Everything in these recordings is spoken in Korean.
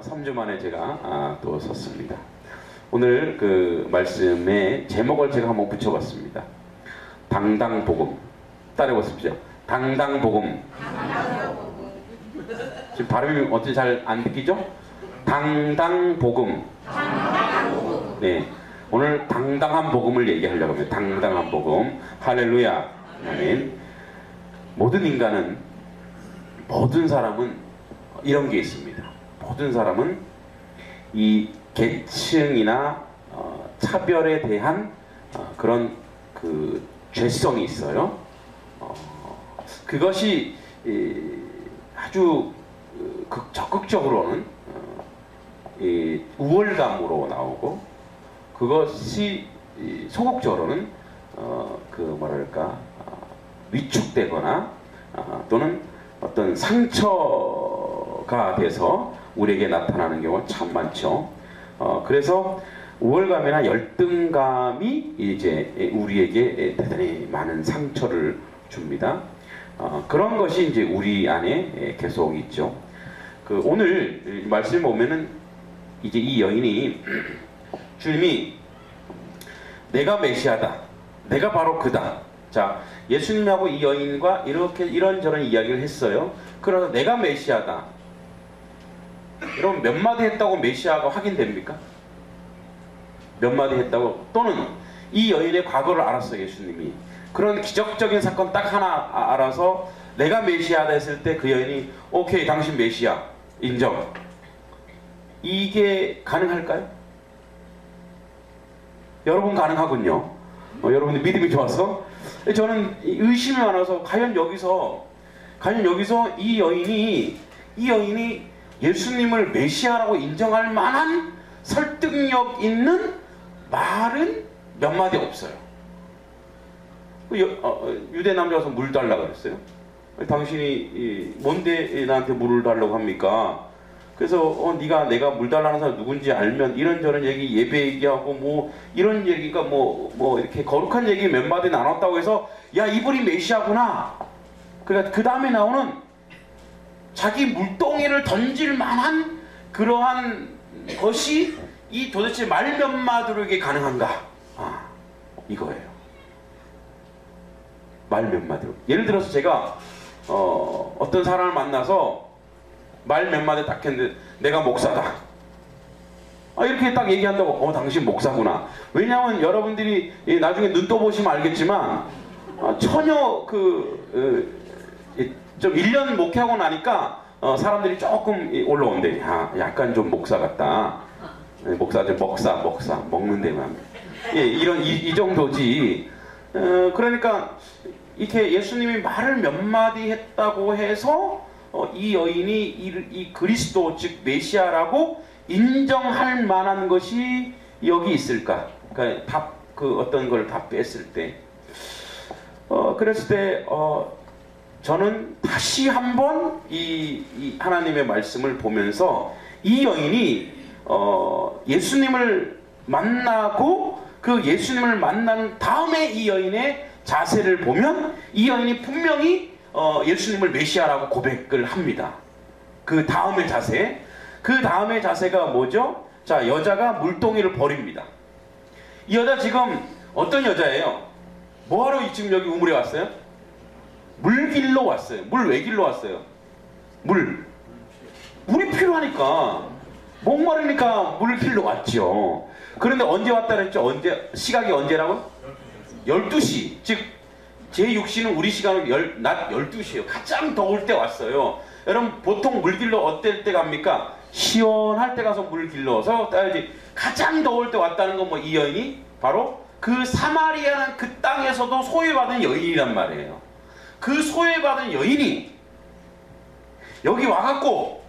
3주 만에 제가 또 섰습니다. 오늘 그 말씀의 제목을 제가 한번 붙여봤습니다. 당당복음. 따라해보십시오. 당당복음. 지금 발음이 어떻게 잘 안 듣기죠? 당당복음. 네, 오늘 당당한 복음을 얘기하려고 합니다. 당당한 복음. 할렐루야. 아멘. 모든 인간은, 모든 사람은 이런 게 있습니다. 모든 사람은 이 계층이나 차별에 대한 그런 그 죄성이 있어요. 그것이 아주 적극적으로는 우월감으로 나오고, 그것이 소극적으로는 그 뭐랄까 위축되거나 또는 어떤 상처가 돼서 우리에게 나타나는 경우가 참 많죠. 그래서 우월감이나 열등감이 이제 우리에게 대단히 많은 상처를 줍니다. 그런 것이 이제 우리 안에 계속 있죠. 그 오늘 말씀 보면은 이제 이 여인이 주님이 내가 메시아다, 내가 바로 그다. 자, 예수님하고 이 여인과 이렇게 이런저런 이야기를 했어요. 그래서 내가 메시아다. 여러분, 몇 마디 했다고 메시아가 확인됩니까? 몇 마디 했다고? 또는 이 여인의 과거를 알았어요, 예수님이. 그런 기적적인 사건 딱 하나 알아서 내가 메시아다 했을 때 그 여인이 오케이, 당신 메시아 인정. 이게 가능할까요? 여러분, 가능하군요. 여러분들 믿음이 좋아서. 저는 의심이 많아서 과연 여기서 이 여인이 예수님을 메시아라고 인정할 만한 설득력 있는 말은 몇 마디 없어요. 유대 남자가 와서 물 달라고 그랬어요. 당신이 뭔데 나한테 물을 달라고 합니까? 그래서 네가 내가 물 달라는 사람 누군지 알면 이런저런 얘기, 예배 얘기하고 뭐 이런 얘기가 뭐 이렇게 거룩한 얘기 몇 마디 나눴다고 해서 야, 이분이 메시아구나. 그러니까 그 다음에 나오는 자기 물동이를 던질 만한 그러한 것이 이 도대체 말 몇 마디로에게 가능한가? 이거예요. 말 몇 마디로. 예를 들어서 제가 어떤 사람을 만나서 말 몇 마디 딱 했는데 내가 목사다. 이렇게 딱 얘기한다고 당신 목사구나. 왜냐하면 여러분들이 나중에 눈 떠보시면 알겠지만 전혀 좀 1년 목회하고 나니까 사람들이 조금 올라온대. 약간 좀 목사 같다. 목사 먹는 데만. 이런 이 정도지. 그러니까 이렇게 예수님이 말을 몇 마디 했다고 해서 이 여인이 이 그리스도 즉 메시아라고 인정할 만한 것이 여기 있을까? 그러니까 어떤 걸 다 뺐을 때, 그랬을 때 저는 다시 한번 이 하나님의 말씀을 보면서 이 여인이 예수님을 만나고 그 예수님을 만난 다음에 이 여인의 자세를 보면 이 여인이 분명히 예수님을 메시아라고 고백을 합니다. 그 다음의 자세가 뭐죠? 자, 여자가 물동이를 버립니다. 이 여자 지금 어떤 여자예요? 뭐하러 지금 여기 우물에 왔어요? 물 길러 왔어요. 물 왜 길러 왔어요? 물이 필요하니까, 목마르니까 물 길러 왔죠. 그런데 언제 왔다 그랬죠? 시각이 언제라고? 12시. 즉 제6시는 우리 시간은 낮 12시예요. 가장 더울 때 왔어요. 여러분, 보통 물 길러 어떨 때 갑니까? 시원할 때 가서 물 길러서 따야지. 가장 더울 때 왔다는 건 이 여인이 바로 그 사마리아는 그 땅에서도 소외받은 여인이란 말이에요. 그 소외받은 여인이 여기 와갖고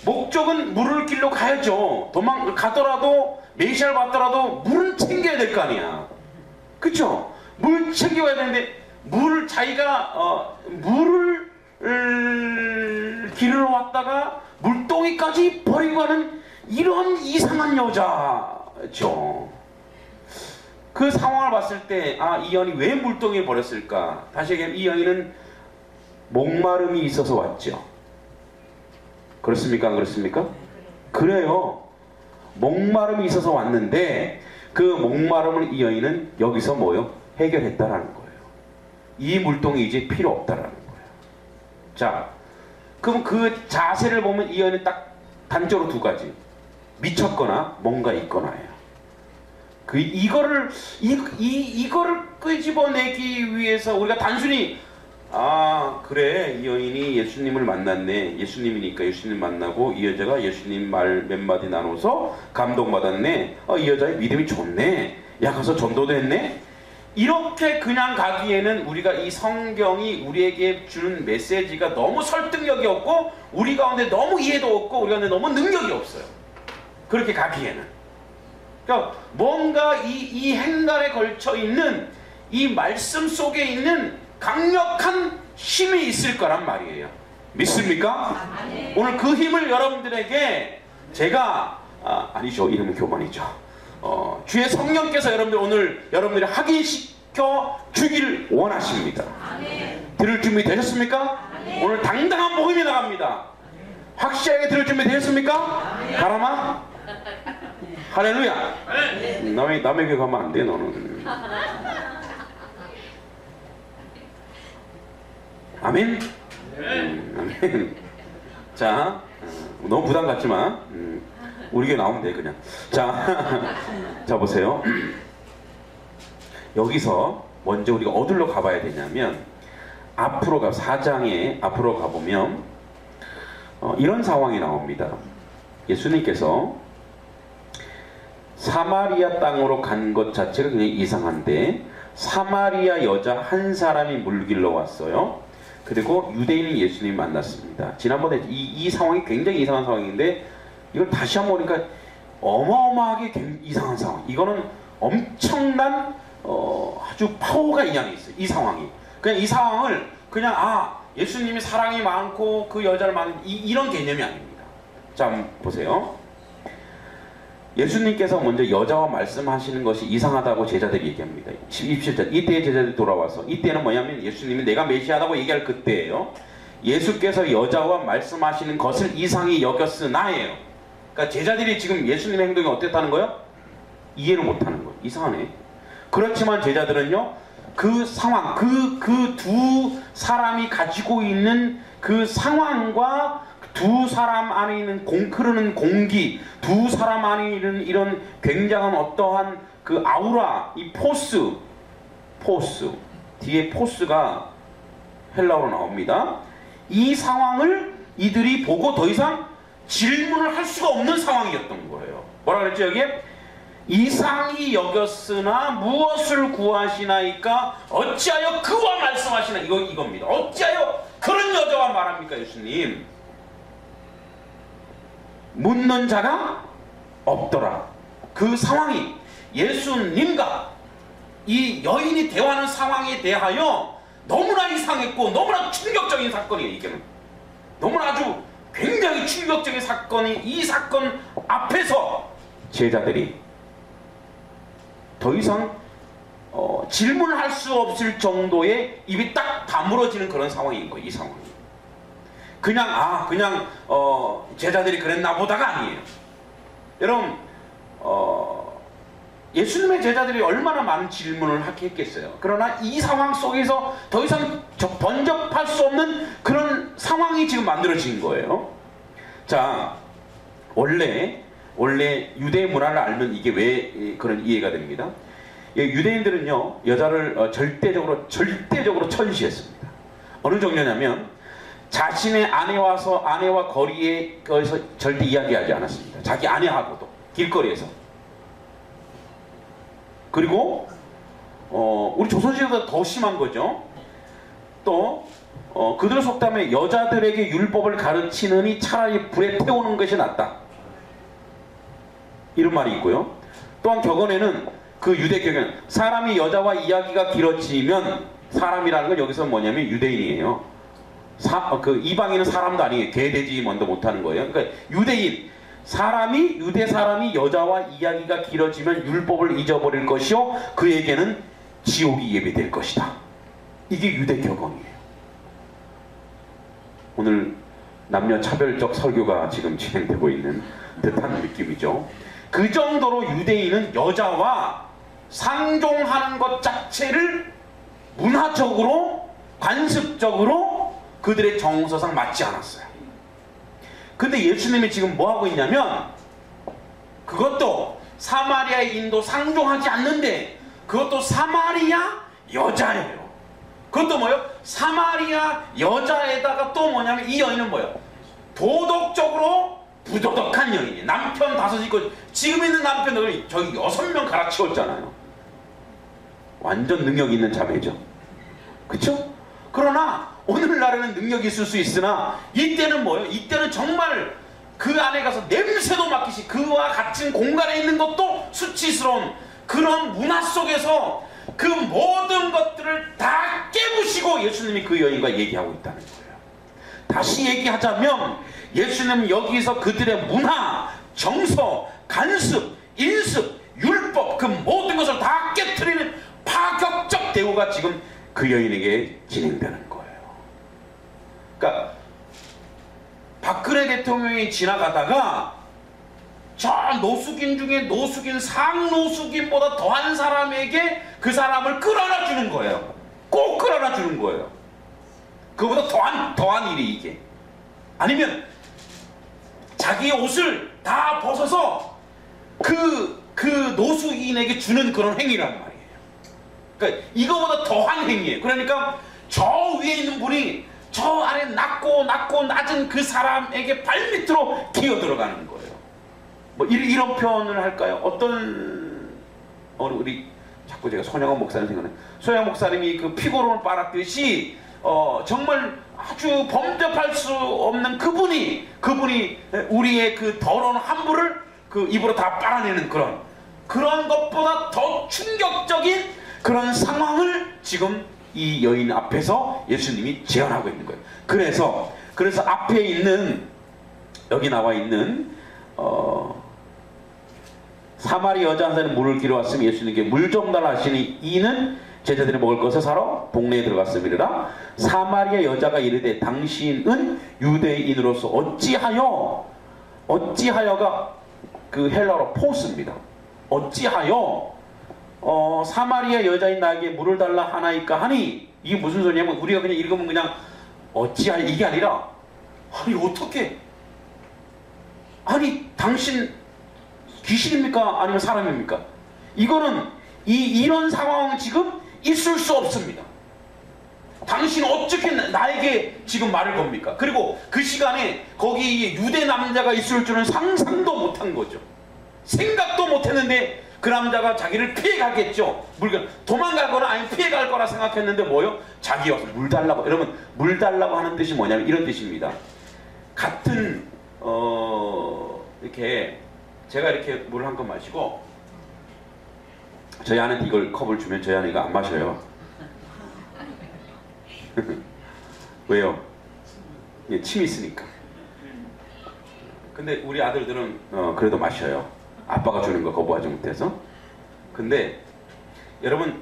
목적은 물을 길러 가야죠. 가더라도 메시아를 받더라도 물은 챙겨야 될 거 아니야. 그쵸? 물 챙겨야 되는데 자기가 물을 길러 왔다가 물동이까지 버리고 가는 이런 이상한 여자죠. 그 상황을 봤을 때 이 여인이 왜 물동이를 버렸을까? 다시 얘기하면 이 여인은 목마름이 있어서 왔죠. 그렇습니까? 안 그렇습니까? 그래요. 목마름이 있어서 왔는데 그 목마름을 이 여인은 여기서 뭐요? 해결했다라는 거예요. 이 물동이 이제 필요 없다라는 거예요. 자, 그럼 그 자세를 보면 이 여인은 딱 단적으로 두 가지. 미쳤거나 뭔가 있거나예요. 이거를 끄집어내기 위해서 우리가 단순히 아 그래 이 여인이 예수님을 만났네, 예수님이니까 예수님 만나고 이 여자가 예수님 말 몇 마디 나눠서 감동받았네, 이 여자의 믿음이 좋네, 야 가서 전도도 했네, 이렇게 그냥 가기에는 우리가 이 성경이 우리에게 주는 메시지가 너무 설득력이 없고 우리 가운데 너무 이해도 없고 우리 가운데 너무 능력이 없어요. 그렇게 가기에는. 그러니까 뭔가 이 행간에 걸쳐 있는 이 말씀 속에 있는 강력한 힘이 있을 거란 말이에요. 믿습니까? 오늘 그 힘을 여러분들에게 제가 아니죠, 이름은 교만이죠. 주의 성령께서 여러분들이 확인시켜 주길 원하십니다. 들을 준비 되셨습니까? 오늘 당당한 복음이 나갑니다. 확실하게 들을 준비 되셨습니까? 가라마? 할렐루야. 남에게 가면 안 돼, 너는. 아멘. 아멘. 자, 너무 부담 갖지만 우리에게 나오면 돼 그냥. 자 보세요. 여기서 먼저 우리가 어디로 가봐야 되냐면 앞으로 4장에 앞으로 가보면 이런 상황이 나옵니다. 예수님께서 사마리아 땅으로 간 것 자체가 굉장히 이상한데 사마리아 여자 한 사람이 물길로 왔어요. 그리고 유대인인 예수님 만났습니다. 지난번에 이 상황이 굉장히 이상한 상황인데 이걸 다시 한번 보니까 어마어마하게 이상한 상황. 이거는 엄청난 아주 파워가 이 안에 있어요. 이 상황이. 그냥 이 상황을 그냥 예수님이 사랑이 많고 그 여자를 많은 이런 개념이 아닙니다. 자 한번 보세요. 예수님께서 먼저 여자와 말씀하시는 것이 이상하다고 제자들이 얘기합니다. 27절 이때의 제자들이 돌아와서, 이때는 뭐냐면 예수님이 내가 메시아라고 얘기할 그때예요. 예수께서 여자와 말씀하시는 것을 이상히 여겼으나예요. 그러니까 제자들이 지금 예수님의 행동이 어땠다는 거예요? 이해를 못하는 거예요. 이상하네. 그렇지만 제자들은요 그 상황, 그 두 사람이 가지고 있는 그 상황과 두 사람 안에 있는 흐르는 공기, 두 사람 안에 있는 이런 굉장한 어떠한 그 아우라, 이 포스 뒤에 포스가 헬라어로 나옵니다. 이 상황을 이들이 보고 더 이상 질문을 할 수가 없는 상황이었던 거예요. 뭐라 그랬죠 여기에? 이상히 여겼으나 무엇을 구하시나이까 어찌하여 그와 말씀하시나, 이겁니다. 어찌하여 그런 여자와 말합니까 예수님? 묻는 자가 없더라. 그 상황이 예수님과 이 여인이 대화하는 상황에 대하여 너무나 이상했고 너무나 충격적인 사건이에요. 이게는 너무나 아주 굉장히 충격적인 사건이, 이 사건 앞에서 제자들이 더 이상 질문을 할 수 없을 정도의 입이 딱 다물어지는 그런 상황인 거예요. 이 상황이 그냥 제자들이 그랬나 보다가 아니에요. 여러분 예수님의 제자들이 얼마나 많은 질문을 했겠어요. 그러나 이 상황 속에서 더 이상 번접할 수 없는 그런 상황이 지금 만들어진 거예요. 자, 원래 유대 문화를 알면 이게 왜 그런 이해가 됩니다. 유대인들은요 여자를 절대적으로 천시했습니다. 어느 정도냐면 자신의 아내와 거리에서 절대 이야기하지 않았습니다. 자기 아내하고도 길거리에서. 그리고 우리 조선시대보다 더 심한 거죠. 또 그들 속담에 여자들에게 율법을 가르치느니 차라리 불에 태우는 것이 낫다, 이런 말이 있고요. 또한 격언에는 그 유대 격언, 사람이 여자와 이야기가 길어지면, 사람이라는 건 여기서 뭐냐면 유대인이에요. 이방인은 사람도 아니에요. 개, 돼지 먼저 못하는 거예요. 그러니까 유대인, 유대 사람이 여자와 이야기가 길어지면 율법을 잊어버릴 것이요 그에게는 지옥이 예비될 것이다. 이게 유대 격언이에요. 오늘 남녀 차별적 설교가 지금 진행되고 있는 듯한 느낌이죠. 그 정도로 유대인은 여자와 상종하는 것 자체를 문화적으로 관습적으로 그들의 정서상 맞지 않았어요. 근데 예수님이 지금 뭐 하고 있냐면, 그것도 사마리아인도 상종하지 않는데 그것도 사마리아 여자예요. 그것도 뭐예요? 사마리아 여자에다가 또 뭐냐면 이 여인은 뭐예요? 도덕적으로 부도덕한 여인이에요. 남편 5 있고 지금 있는 남편들이 저기 6명 갈아치웠잖아요. 완전 능력 있는 자매죠. 그쵸? 그러나 오늘날에는 능력이 있을 수 있으나 이때는 뭐예요? 이때는 정말 그 안에 가서 냄새도 맡기시, 그와 같은 공간에 있는 것도 수치스러운 그런 문화 속에서 그 모든 것들을 다 깨부시고 예수님이 그 여인과 얘기하고 있다는 거예요. 다시 얘기하자면 예수님은 여기서 그들의 문화, 정서, 간습, 인습, 율법 그 모든 것을 다 깨트리는 파격적 대우가 지금 그 여인에게 진행되는 거예요. 그러니까 박근혜 대통령이 지나가다가 저 노숙인 중에 노숙인, 상노숙인보다 더한 사람에게 그 사람을 끌어안아 주는 거예요. 꼭 끌어안아 주는 거예요. 그보다 더한 일이 이게. 아니면 자기의 옷을 다 벗어서 그 노숙인에게 주는 그런 행위란 말이에요. 그러니까 이거보다 더한 행위예요. 그러니까 저 위에 있는 분이 저 아래 낮고 낮은 그 사람에게 발밑으로 기어 들어가는 거예요. 뭐 이런 표현을 할까요? 어떤 우리 자꾸 제가 손영원 목사님 생각나요. 손영원 목사님이 그 피고론을 빨았듯이 정말 아주 범접할 수 없는 그분이 우리의 그 더러운 함부를 그 입으로 다 빨아내는 그런 것보다 더 충격적인 그런 상황을 지금 이 여인 앞에서 예수님이 재현하고 있는 거예요. 그래서 앞에 있는 여기 나와 있는 사마리아 여자 한 사람이 물을 기러 왔으면 예수님께 물 좀 달라 하시니 이는 제자들이 먹을 것을 사러 동네에 들어갔음이라. 사마리아 여자가 이르되 당신은 유대인으로서 어찌하여가 그 헬라어로 포스입니다. 어찌하여 사마리아 여자인 나에게 물을 달라 하나이까 하니, 이게 무슨 소리냐면 우리가 그냥 읽으면 그냥 어찌하여 이게 아니라, 아니 어떻게, 아니 당신 귀신입니까? 아니면 사람입니까? 이거는 이런 상황은 지금 있을 수 없습니다. 당신 어떻게 나에게 지금 말을 겁니까? 그리고 그 시간에 거기 유대 남자가 있을 줄은 상상도 못한 거죠. 생각도 못했는데 그 남자가 자기를 피해가겠죠. 도망가거나 아니면 피해갈 거라 생각했는데 뭐요? 자기 와서 물 달라고. 여러분 물 달라고 하는 뜻이 뭐냐면 이런 뜻입니다. 같은 이렇게 제가 이렇게 물을 한 컵 마시고 저희 아내한테 이걸 컵을 주면 저희 아내가 안 마셔요. 왜요? 예, 침이 있으니까. 근데 우리 아들들은 그래도 마셔요. 아빠가 주는 거 거부하지 못해서. 근데 여러분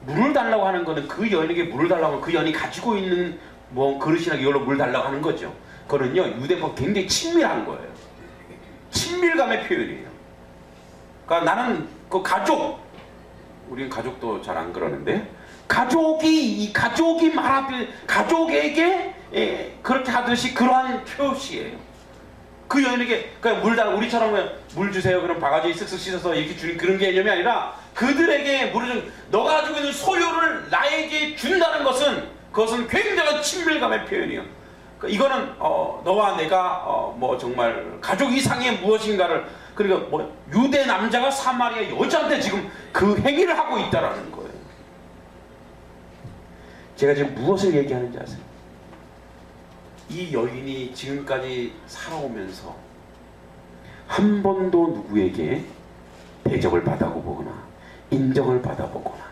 물을 달라고 하는 거는 그 여인에게 물을 달라고 하면 그 여인이 가지고 있는 뭐 그릇이나 이걸로 물 달라고 하는 거죠. 그거는요 유대법 굉장히 친밀한 거예요. 친밀감의 표현이에요. 그러니까 나는 그 우리는 가족도 잘 안 그러는데 가족이 말하듯 가족에게 그렇게 하듯이 그러한 표시예요. 그 여인에게 그냥 물 달라, 우리처럼 그냥 물 주세요 그럼 바가지에 쓱쓱 씻어서 이렇게 주는 그런 개념이 아니라 그들에게 물을 준, 너가 가지고 있는 소유를 나에게 준다는 것은 그것은 굉장한 친밀감의 표현이에요. 이거는 너와 내가 뭐 정말 가족 이상의 무엇인가를, 그러니까 뭐 유대 남자가 사마리아 여자한테 지금 그 행위를 하고 있다라는 거예요. 제가 지금 무엇을 얘기하는지 아세요? 이 여인이 지금까지 살아오면서 한 번도 누구에게 대접을 받아보거나 인정을 받아보거나,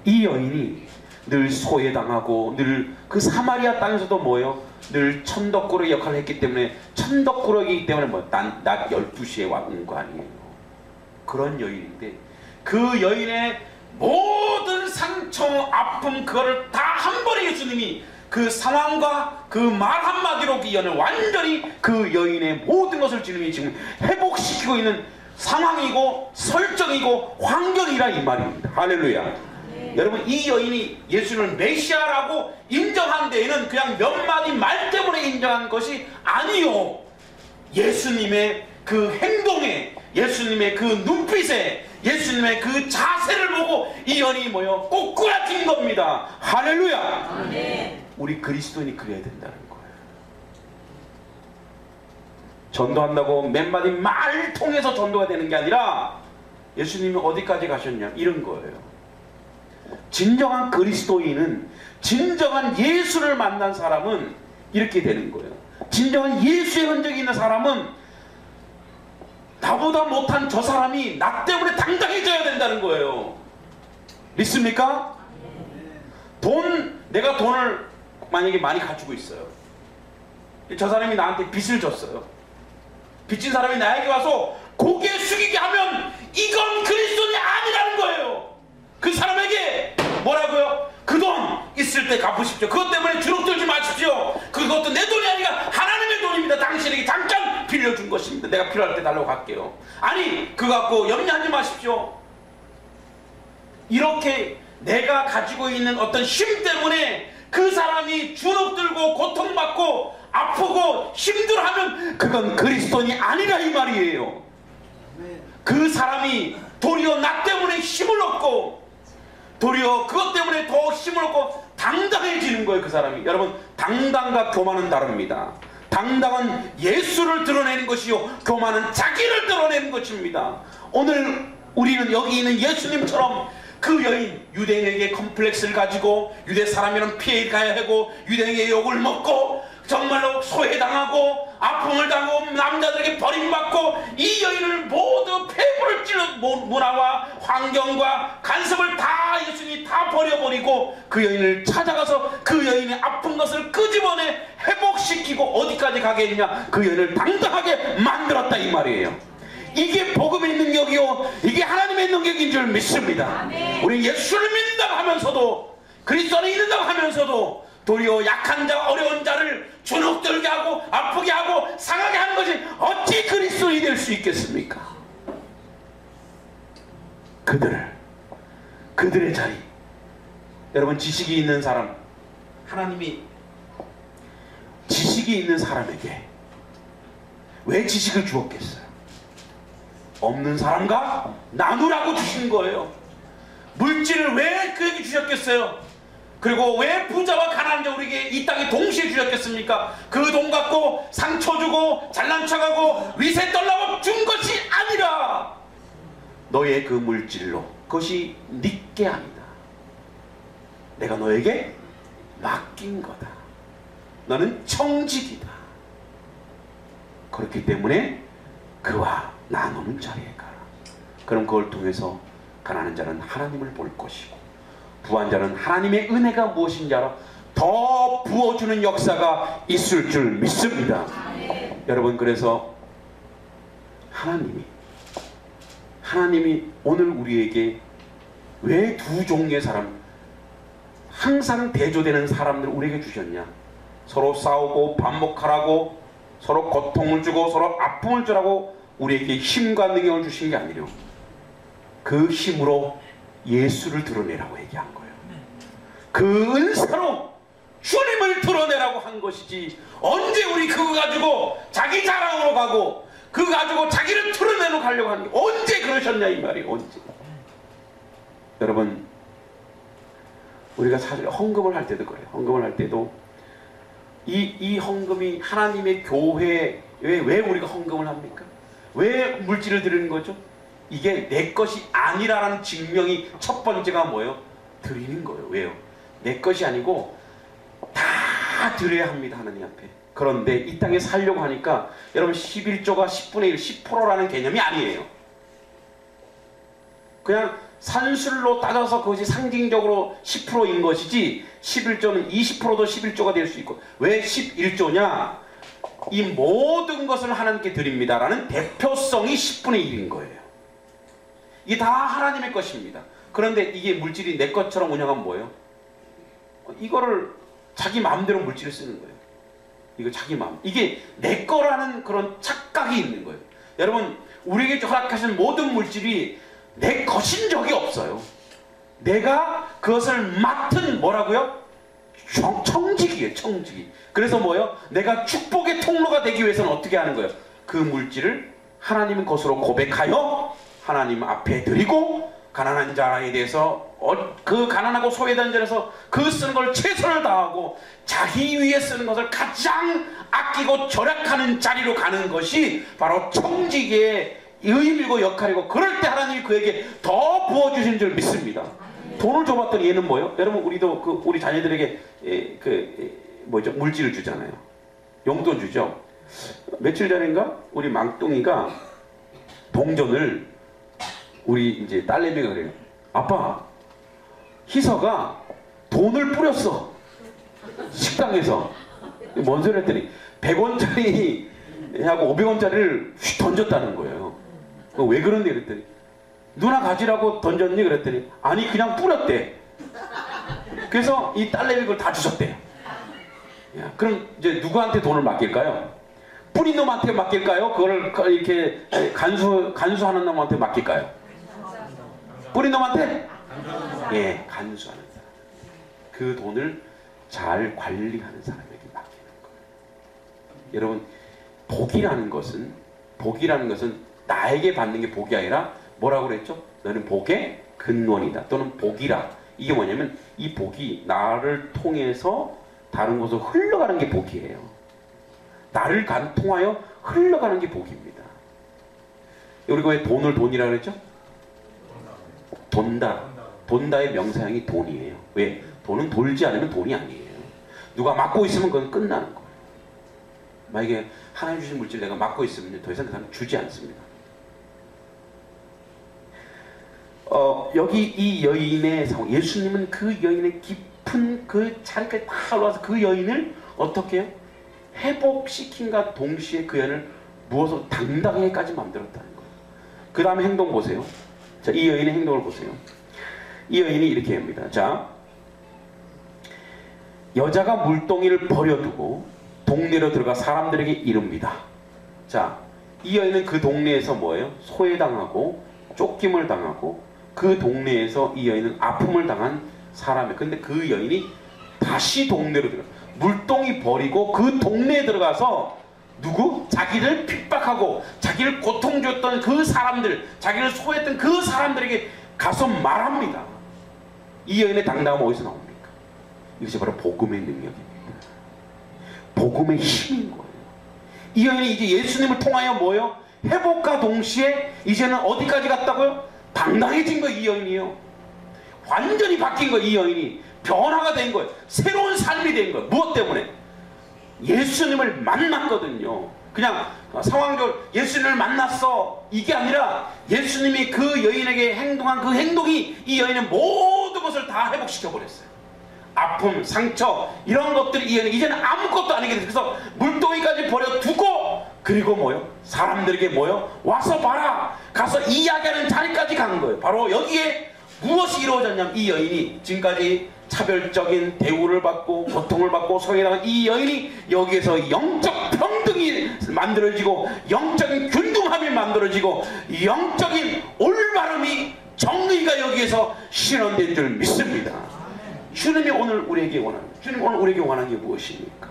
이 여인이 늘 소외당하고 늘 그 사마리아 땅에서도 뭐예요? 늘 천덕꾸러기 역할을 했기 때문에, 천덕꾸러기이기 때문에 뭐 낮 12시에 온 거 아니에요. 그런 여인인데 그 여인의 모든 상처, 아픔 그거를 다 한 번에 예수님이 그 상황과 그 말 한마디로 그 여인을 완전히 그 여인의 모든 것을 주님이 지금 회복시키고 있는 상황이고 설정이고 환경이라 이 말입니다. 할렐루야. 여러분, 이 여인이 예수를 메시아라고 인정한 데에는 그냥 몇 마디 말 때문에 인정한 것이 아니요, 예수님의 그 행동에, 예수님의 그 눈빛에, 예수님의 그 자세를 보고 이 여인이 뭐요? 꼬꾸라진 겁니다. 할렐루야. 아멘. 우리 그리스도인이 그래야 된다는 거예요. 전도한다고 몇 마디 말 통해서 전도가 되는 게 아니라 예수님이 어디까지 가셨냐, 이런 거예요. 진정한 그리스도인은, 진정한 예수를 만난 사람은 이렇게 되는 거예요. 진정한 예수의 흔적이 있는 사람은 나보다 못한 저 사람이 나 때문에 당당해져야 된다는 거예요. 믿습니까? 내가 돈을 만약에 많이 가지고 있어요. 저 사람이 나한테 빚을 줬어요. 빚진 사람이 나에게 와서 고개 숙이게 하면 이건 그리스도인이 아니라는 거예요. 그 사람에게 뭐라고요? 그 돈 있을 때 갚으십시오. 그것 때문에 주눅들지 마십시오. 그것도 내 돈이 아니라 하나님의 돈입니다. 당신에게 잠깐 빌려준 것입니다. 내가 필요할 때 달라고 할게요. 아니, 그거 갖고 염려하지 마십시오. 이렇게 내가 가지고 있는 어떤 힘 때문에 그 사람이 주눅들고 고통받고 아프고 힘들어하면 그건 그리스도인이 아니라 이 말이에요. 그 사람이 도리어 나 때문에 힘을 얻고 도리어 그것 때문에 더 힘을 얻고 당당해지는 거예요. 그 사람이. 여러분, 당당과 교만은 다릅니다. 당당은 예수를 드러내는 것이요, 교만은 자기를 드러내는 것입니다. 오늘 우리는 여기 있는 예수님처럼 그 여인, 유대인에게 컴플렉스를 가지고 유대 사람이란 피해 가야 하고 유대인에게 욕을 먹고 정말로 소외당하고 아픔을 당하고 남자들에게 버림받고 이 여인을 모두 폐부를 찔러 문화와 환경과 간섭을 다 예수님이 다 버려버리고 그 여인을 찾아가서 그 여인의 아픈 것을 끄집어내 회복시키고 어디까지 가게 했냐, 그 여인을 당당하게 만들었다 이 말이에요. 이게 복음의 능력이요, 이게 하나님의 능력인 줄 믿습니다. 우리 예수를 믿는다고 하면서도, 그리스도 안에 있는다고 하면서도 도리어 약한 자, 어려운 자를 주눅들게 하고 아프게 하고 상하게 하는 것이 어찌 그리스도인이 될 수 있겠습니까? 그들의 자리. 여러분, 지식이 있는 사람, 하나님이 지식이 있는 사람에게 왜 지식을 주었겠어요? 없는 사람과 나누라고 주신 거예요. 물질을 왜 그에게 주셨겠어요? 그리고 왜 부자와 가난한 자 우리에게 이 땅에 동시에 주셨겠습니까? 그 돈 갖고 상처 주고 잘난 척하고 위세 떨라고 준 것이 아니라 너의 그 물질로, 그것이 네게 아니다. 내가 너에게 맡긴 거다. 너는 청직이다. 그렇기 때문에 그와 나누는 자리에 가라. 그럼 그걸 통해서 가난한 자는 하나님을 볼 것이고 부한 자는 하나님의 은혜가 무엇인지 알아 더 부어주는 역사가 있을 줄 믿습니다. 여러분, 그래서 하나님이 오늘 우리에게 왜 두 종류의 사람, 항상 대조되는 사람들을 우리에게 주셨냐? 서로 싸우고 반목하라고, 서로 고통을 주고 서로 아픔을 주라고 우리에게 힘과 능력을 주신 게 아니려 그 힘으로 예수를 드러내라고 얘기한 거예요. 그 은사로 주님을 드러내라고 한 것이지, 언제 우리 그거 가지고 자기 자랑으로 가고 그거 가지고 자기를 드러내러 가려고 하는 게 언제 그러셨냐 이 말이에요. 언제. 여러분, 우리가 사실 헌금을 할 때도 그래요. 헌금을 할 때도 이 헌금이 하나님의 교회에 왜 우리가 헌금을 합니까? 왜 물질을 드리는 거죠? 이게 내 것이 아니라는 증명이 첫 번째가 뭐예요? 드리는 거예요. 왜요? 내 것이 아니고 다 드려야 합니다. 하나님 앞에. 그런데 이 땅에 살려고 하니까 여러분, 11조가 10분의 1, 10%라는 개념이 아니에요. 그냥 산술로 따져서 그것이 상징적으로 10%인 것이지 11조는 20%도 11조가 될 수 있고, 왜 11조냐? 이 모든 것을 하나님께 드립니다라는 대표성이 10분의 1인 거예요. 이게 다 하나님의 것입니다. 그런데 이게 물질이 내 것처럼 운영하면 뭐예요? 이거를 자기 마음대로 물질을 쓰는 거예요. 이거 자기 마음. 이게 내 거라는 그런 착각이 있는 거예요. 여러분, 우리에게 허락하신 모든 물질이 내 것인 적이 없어요. 내가 그것을 맡은 뭐라고요? 청지기예요. 청지기. 그래서 뭐예요? 내가 축복의 통로가 되기 위해서는 어떻게 하는 거예요? 그 물질을 하나님 것으로 고백하여 하나님 앞에 드리고, 가난한 자에 대해서 그 가난하고 소외된 자에서 그 쓰는 걸 최선을 다하고 자기 위해 쓰는 것을 가장 아끼고 절약하는 자리로 가는 것이 바로 청지기의 의미고 역할이고, 그럴 때 하나님이 그에게 더 부어주신 줄 믿습니다. 돈을 줘봤더니 얘는 뭐예요? 여러분, 우리도 우리 자녀들에게 물질을 주잖아요. 용돈 주죠. 며칠 전인가 우리 망둥이가 동전을, 우리 이제 딸내미가 그래요. 아빠, 희서가 돈을 뿌렸어, 식당에서. 뭔 소리 했더니 100원짜리 하고 500원짜리를 휙 던졌다는 거예요. 왜 그런데 그랬더니, 누나 가지라고 던졌니? 그랬더니 아니, 그냥 뿌렸대. 그래서 이 딸내미 그걸 다 주셨대요. 야, 그럼 이제 누구한테 돈을 맡길까요? 뿌린 놈한테 맡길까요? 그걸 이렇게 간수하는 놈한테 맡길까요? 뿌린 놈한테? 예, 간수하는 사람. 그 돈을 잘 관리하는 사람에게 맡기는 거예요. 여러분, 복이라는 것은 나에게 받는 게 복이 아니라 뭐라고 그랬죠? 너는 복의 근원이다, 또는 복이라. 이게 뭐냐면 이 복이 나를 통해서 다른 곳으로 흘러가는 게 복이에요. 나를 통하여 흘러가는 게 복입니다. 우리가 왜 돈을 돈이라 그랬죠? 돈다의 명사형이 돈이에요. 왜? 돈은 돌지 않으면 돈이 아니에요. 누가 맡고 있으면 그건 끝나는 거예요. 만약에 하나님 주신 물질 내가 맡고 있으면 더 이상 그 사람 주지 않습니다. 여기 이 여인의 상황, 예수님은 그 여인의 깊은 그 자리까지 다 올라와서 그 여인을 어떻게 해요? 회복시킨과 동시에 그 여인을 무엇으로 당당하게까지 만들었다는 거예요. 그 다음에 행동 보세요. 자, 이 여인의 행동을 보세요. 이 여인이 이렇게 합니다. 자, 여자가 물동이를 버려두고 동네로 들어가 사람들에게 이릅니다. 자, 이 여인은 그 동네에서 뭐예요? 소외당하고 쫓김을 당하고, 그 동네에서 이 여인은 아픔을 당한 사람이에요. 근데 그 여인이 다시 동네로 들어가, 물동이 버리고 그 동네에 들어가서 자기를 핍박하고 자기를 고통 줬던 그 사람들, 자기를 소외했던 그 사람들에게 가서 말합니다. 이 여인의 당당함은 어디서 나옵니까? 이것이 바로 복음의 능력입니다. 복음의 힘인 거예요. 이 여인이 이제 예수님을 통하여 뭐예요? 회복과 동시에 이제는 어디까지 갔다고요? 당당해진 거예요. 이 여인이요. 완전히 바뀐 거예요. 이 여인이 변화가 된 거예요. 새로운 삶이 된 거예요. 무엇 때문에? 예수님을 만났거든요. 그냥 상황적으로 예수님을 만났어, 이게 아니라 예수님이 그 여인에게 행동한 그 행동이 이 여인의 모든 것을 다 회복시켜 버렸어요. 아픔, 상처, 이런 것들이 이 여인은 이제는 아무것도 아니게 됐어요. 그래서 물동이까지 버려두고, 그리고 뭐요? 사람들에게 뭐요? 와서 봐라, 가서 이야기하는 자리까지 간 거예요. 바로 여기에 무엇이 이루어졌냐면, 이 여인이 지금까지 차별적인 대우를 받고 고통을 받고 소외당한 이 여인이 여기에서 영적 평등이 만들어지고, 영적인 균등함이 만들어지고, 영적인 올바름이, 정의가 여기에서 실현된 줄 믿습니다. 주님이 오늘 우리에게 원하는 게 무엇입니까?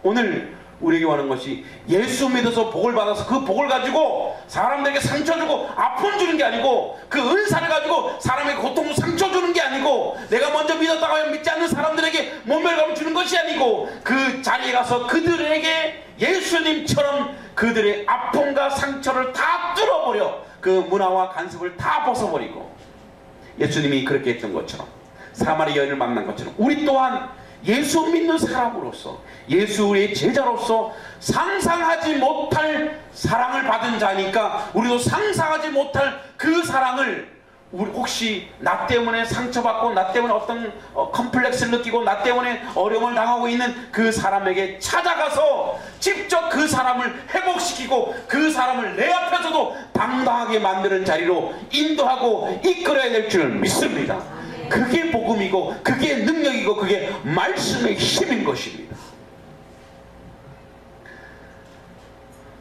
오늘 우리에게 원하는 것이 예수 믿어서 복을 받아서 그 복을 가지고 사람들에게 상처 주고 아픔 주는 게 아니고, 그 은사를 가지고 사람에게 고통, 상처 주는 게 아니고, 내가 먼저 믿었다가 믿지 않는 사람들에게 모멸감을 주는 것이 아니고, 그 자리에 가서 그들에게 예수님처럼 그들의 아픔과 상처를 다 뚫어버려, 그 문화와 간섭을 다 벗어버리고, 예수님이 그렇게 했던 것처럼, 사마리 여인을 만난 것처럼 우리 또한 예수 믿는 사람으로서, 예수의 제자로서 상상하지 못할 사랑을 받은 자니까, 우리도 상상하지 못할 그 사랑을, 우리 혹시 나 때문에 상처받고 나 때문에 어떤 컴플렉스를 느끼고 나 때문에 어려움을 당하고 있는 그 사람에게 찾아가서 직접 그 사람을 회복시키고 그 사람을 내 앞에서도 당당하게 만드는 자리로 인도하고 이끌어야 될 줄 믿습니다. 그게 복음이고 그게 능력이고 그게 말씀의 힘인 것입니다.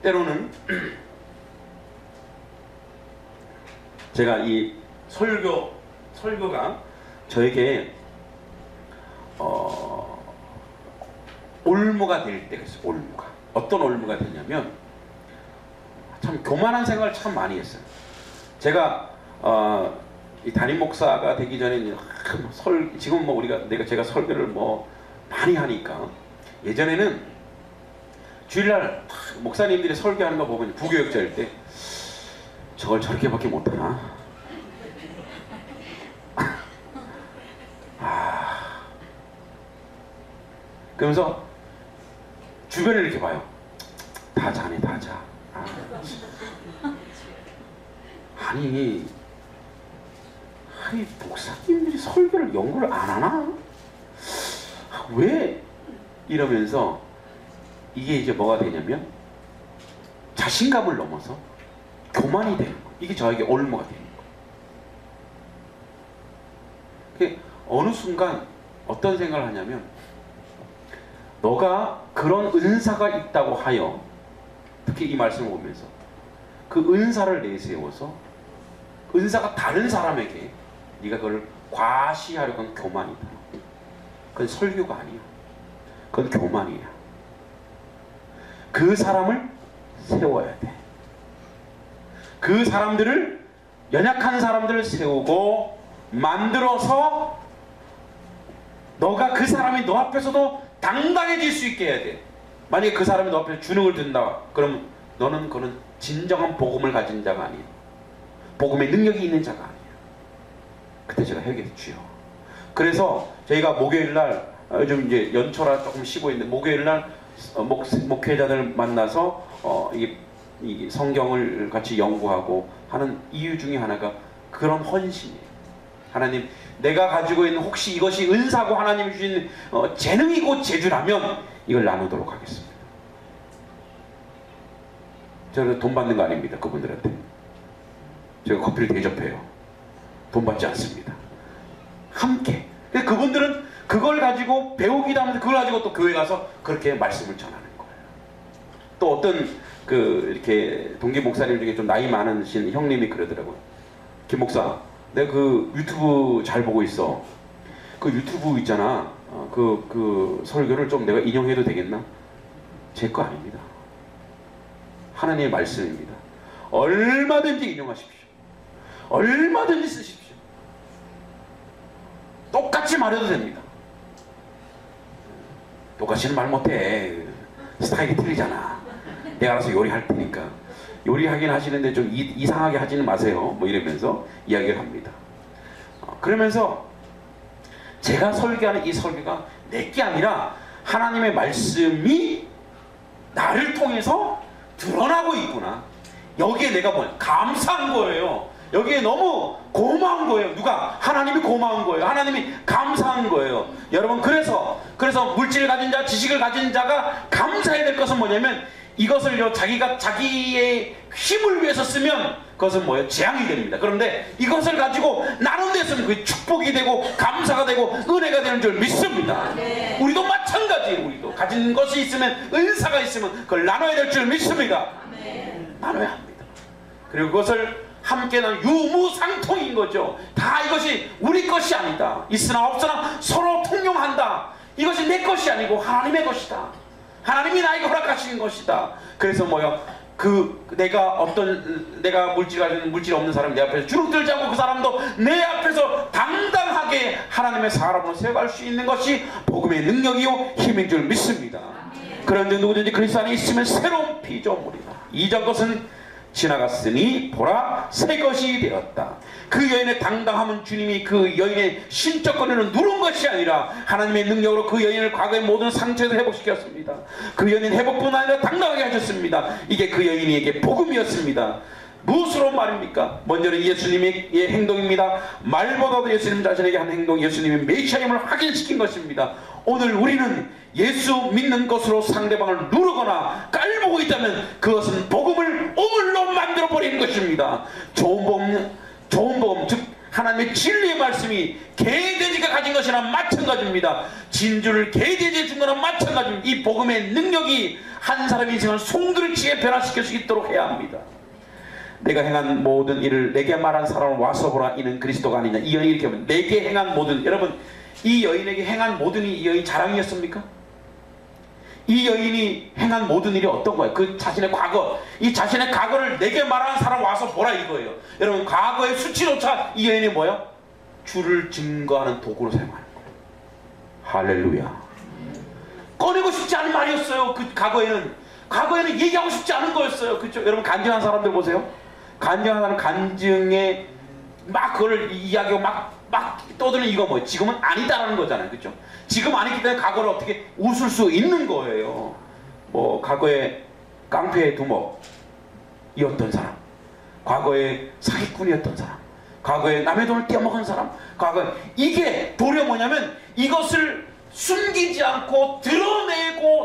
때로는 제가 이 설교가 저에게 올무가 될 때가 있어요. 올무가. 어떤 올무가 되냐면 참 교만한 생각을 참 많이 했어요. 제가 이 담임 목사가 되기 전에 지금 뭐 제가 설교를 뭐 많이 하니까 예전에는 주일날 목사님들이 설교하는 거 보면 부교역자일 때 저걸 저렇게밖에 못하나? 그러면서 주변을 이렇게 봐요. 다 자네 다 자. 아니 목사님들이 설교를 연구를 안 하나? 왜? 이러면서 이게 이제 뭐가 되냐면 자신감을 넘어서 교만이 되는 거예요. 이게 저에게 올무가 되는 거예요. 어느 순간 어떤 생각을 하냐면 너가 그런 은사가 있다고 하여, 특히 이 말씀을 보면서 그 은사를 내세워서 은사가 다른 사람에게 네가 그걸 과시하려고 하는 교만이다. 그건 설교가 아니야. 그건 교만이야. 그 사람을 세워야 돼. 그 사람들을, 연약한 사람들을 세우고 만들어서 너가 그 사람이 너 앞에서도 당당해질 수 있게 해야 돼. 만약에 그 사람이 너 앞에서 주눅을 든다, 그럼 너는 그는 진정한 복음을 가진 자가 아니야. 복음의 능력이 있는 자가 아니야. 그때 제가 회개했지요. 그래서 저희가 목요일날, 요즘 이제 연초라 조금 쉬고 있는데 목요일날 목회자들 만나서 이 성경을 같이 연구하고 하는 이유 중에 하나가 그런 헌신이에요. 하나님, 내가 가지고 있는 혹시 이것이 은사고 하나님이 주신 재능이고 재주라면 이걸 나누도록 하겠습니다. 저는 돈 받는 거 아닙니다. 그분들한테 제가 커피를 대접해요. 돈 받지 않습니다. 함께. 그분들은 그걸 가지고 배우기도 하면서 그걸 가지고 또 교회 가서 그렇게 말씀을 전하는 거예요. 또 어떤 이렇게 동기 목사님 중에 좀 나이 많으신 형님이 그러더라고요. 김 목사, 내가 그 유튜브 잘 보고 있어. 그 유튜브 있잖아. 그 설교를 좀 내가 인용해도 되겠나? 제 거 아닙니다. 하나님의 말씀입니다. 얼마든지 인용하십시오. 얼마든지 쓰십시오. 똑같이 말해도 됩니다. 똑같이는 말 못해. 스타일이 틀리잖아. 내가 알아서 요리할 테니까. 요리하긴 하시는데 좀 이상하게 하지는 마세요. 뭐 이러면서 이야기를 합니다. 그러면서 제가 설교하는 이 설교가 내게 아니라 하나님의 말씀이 나를 통해서 드러나고 있구나. 여기에 내가 감사한 거예요. 여기에 너무 고마운 거예요. 누가? 하나님이 고마운 거예요. 하나님이 감사한 거예요. 여러분, 그래서 물질을 가진 자, 지식을 가진 자가 감사해야 될 것은 뭐냐면 이것을요, 자기가 자기의 힘을 위해서 쓰면 그것은 뭐예요? 재앙이 됩니다. 그런데 이것을 가지고 나눈 데 쓰면 그게 축복이 되고 감사가 되고 은혜가 되는 줄 믿습니다. 네. 우리도 마찬가지예요. 우리도 가진 것이 있으면, 은사가 있으면 그걸 나눠야 될 줄 믿습니다. 네. 나눠야 합니다. 그리고 그것을 함께 나누는 유무상통인 거죠. 다 이것이 우리 것이 아니다. 있으나 없으나 서로 통용한다. 이것이 내 것이 아니고 하나님의 것이다. 하나님이 나에게 허락하신 것이다. 그래서 내가 물질 없는 사람이 내 앞에서 주눅 들지 않고 그 사람도 내 앞에서 당당하게 하나님의 사람으로 세워갈 수 있는 것이 복음의 능력이요 힘인 줄 믿습니다. 그런데 누구든지 그리스도 안에 있으면 새로운 피조물이다. 이전 것은 지나갔으니 보라 새 것이 되었다. 그 여인의 당당함은 주님이 그 여인의 신적 권위를 누른 것이 아니라 하나님의 능력으로 그 여인을 과거의 모든 상처에서 회복시켰습니다. 그 여인은 회복뿐 아니라 당당하게 하셨습니다. 이게 그 여인에게 복음이었습니다. 무엇으로 말입니까? 먼저는 예수님의 행동입니다. 말보다도 예수님 자신에게 한 행동, 예수님의 메시아임을 확인시킨 것입니다. 오늘 우리는 예수 믿는 것으로 상대방을 누르거나 깔보고 있다면 그것은 복음을 오물로 만들어버리는 것입니다. 좋은 복음, 즉 하나님의 진리의 말씀이 개돼지가 가진 것이나 마찬가지입니다. 진주를 개돼지에 준 거나 마찬가지입니다. 이 복음의 능력이 한 사람의 인생을 송두리째 변화시킬 수 있도록 해야 합니다. 내가 행한 모든 일을 내게 말한 사람을 와서 보라. 이는 그리스도가 아니냐. 이 여인이 이렇게 하면 내게 행한 모든, 여러분 이 여인에게 행한 모든 일이 이 여인 자랑이었습니까? 이 여인이 행한 모든 일이 어떤 거예요? 그 자신의 과거, 이 자신의 과거를 내게 말하는 사람 와서 보라 이거예요. 여러분 과거의 수치조차 이 여인이 뭐야? 주를 증거하는 도구로 사용하는 거예요. 할렐루야. 꺼내고 싶지 않은 말이었어요. 그 과거에는 얘기하고 싶지 않은 거였어요. 그렇죠? 여러분 간증한 사람들 보세요. 간증한 사람 간증에 막 그걸 이야기하고 막 떠드는 이거 뭐예요? 지금은 아니다라는 거잖아요. 그렇죠? 지금 아니기 때문에 과거를 어떻게 웃을 수 있는 거예요. 뭐 과거에 깡패의 두목이었던 사람, 과거에 사기꾼이었던 사람, 과거에 남의 돈을 떼어먹은 사람, 과거에 이게 도리어 뭐냐면 이것을 숨기지 않고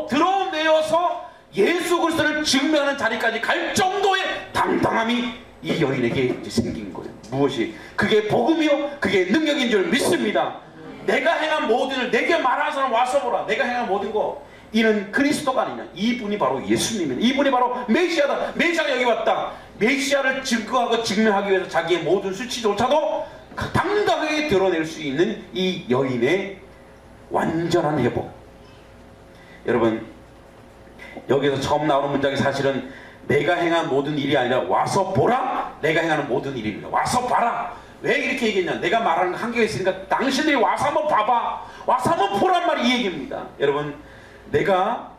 드러내어서 예수 그리스도를 증명하는 자리까지 갈 정도의 당당함이 이 여인에게 이제 생긴 거예요. 무엇이? 그게 복음이요, 그게 능력인 줄 믿습니다. 내가 행한 모든 일 내게 말하는 사람 와서 보라. 내가 행한 모든 거 이는 그리스도가 아니냐. 이분이 바로 예수님이다. 이분이 바로 메시아다. 메시아가 여기 왔다. 메시아를 증거하고 증명하기 위해서 자기의 모든 수치조차도 당당하게 드러낼 수 있는 이 여인의 완전한 회복. 여러분 여기서 처음 나오는 문장이 사실은 내가 행한 모든 일이 아니라 와서 보라. 내가 행하는 모든 일입니다. 와서 봐라. 왜 이렇게 얘기했냐. 내가 말하는 한계가 있으니까 당신들이 와서 한번 봐봐. 와서 한번 보란 말이 이 얘기입니다. 여러분 내가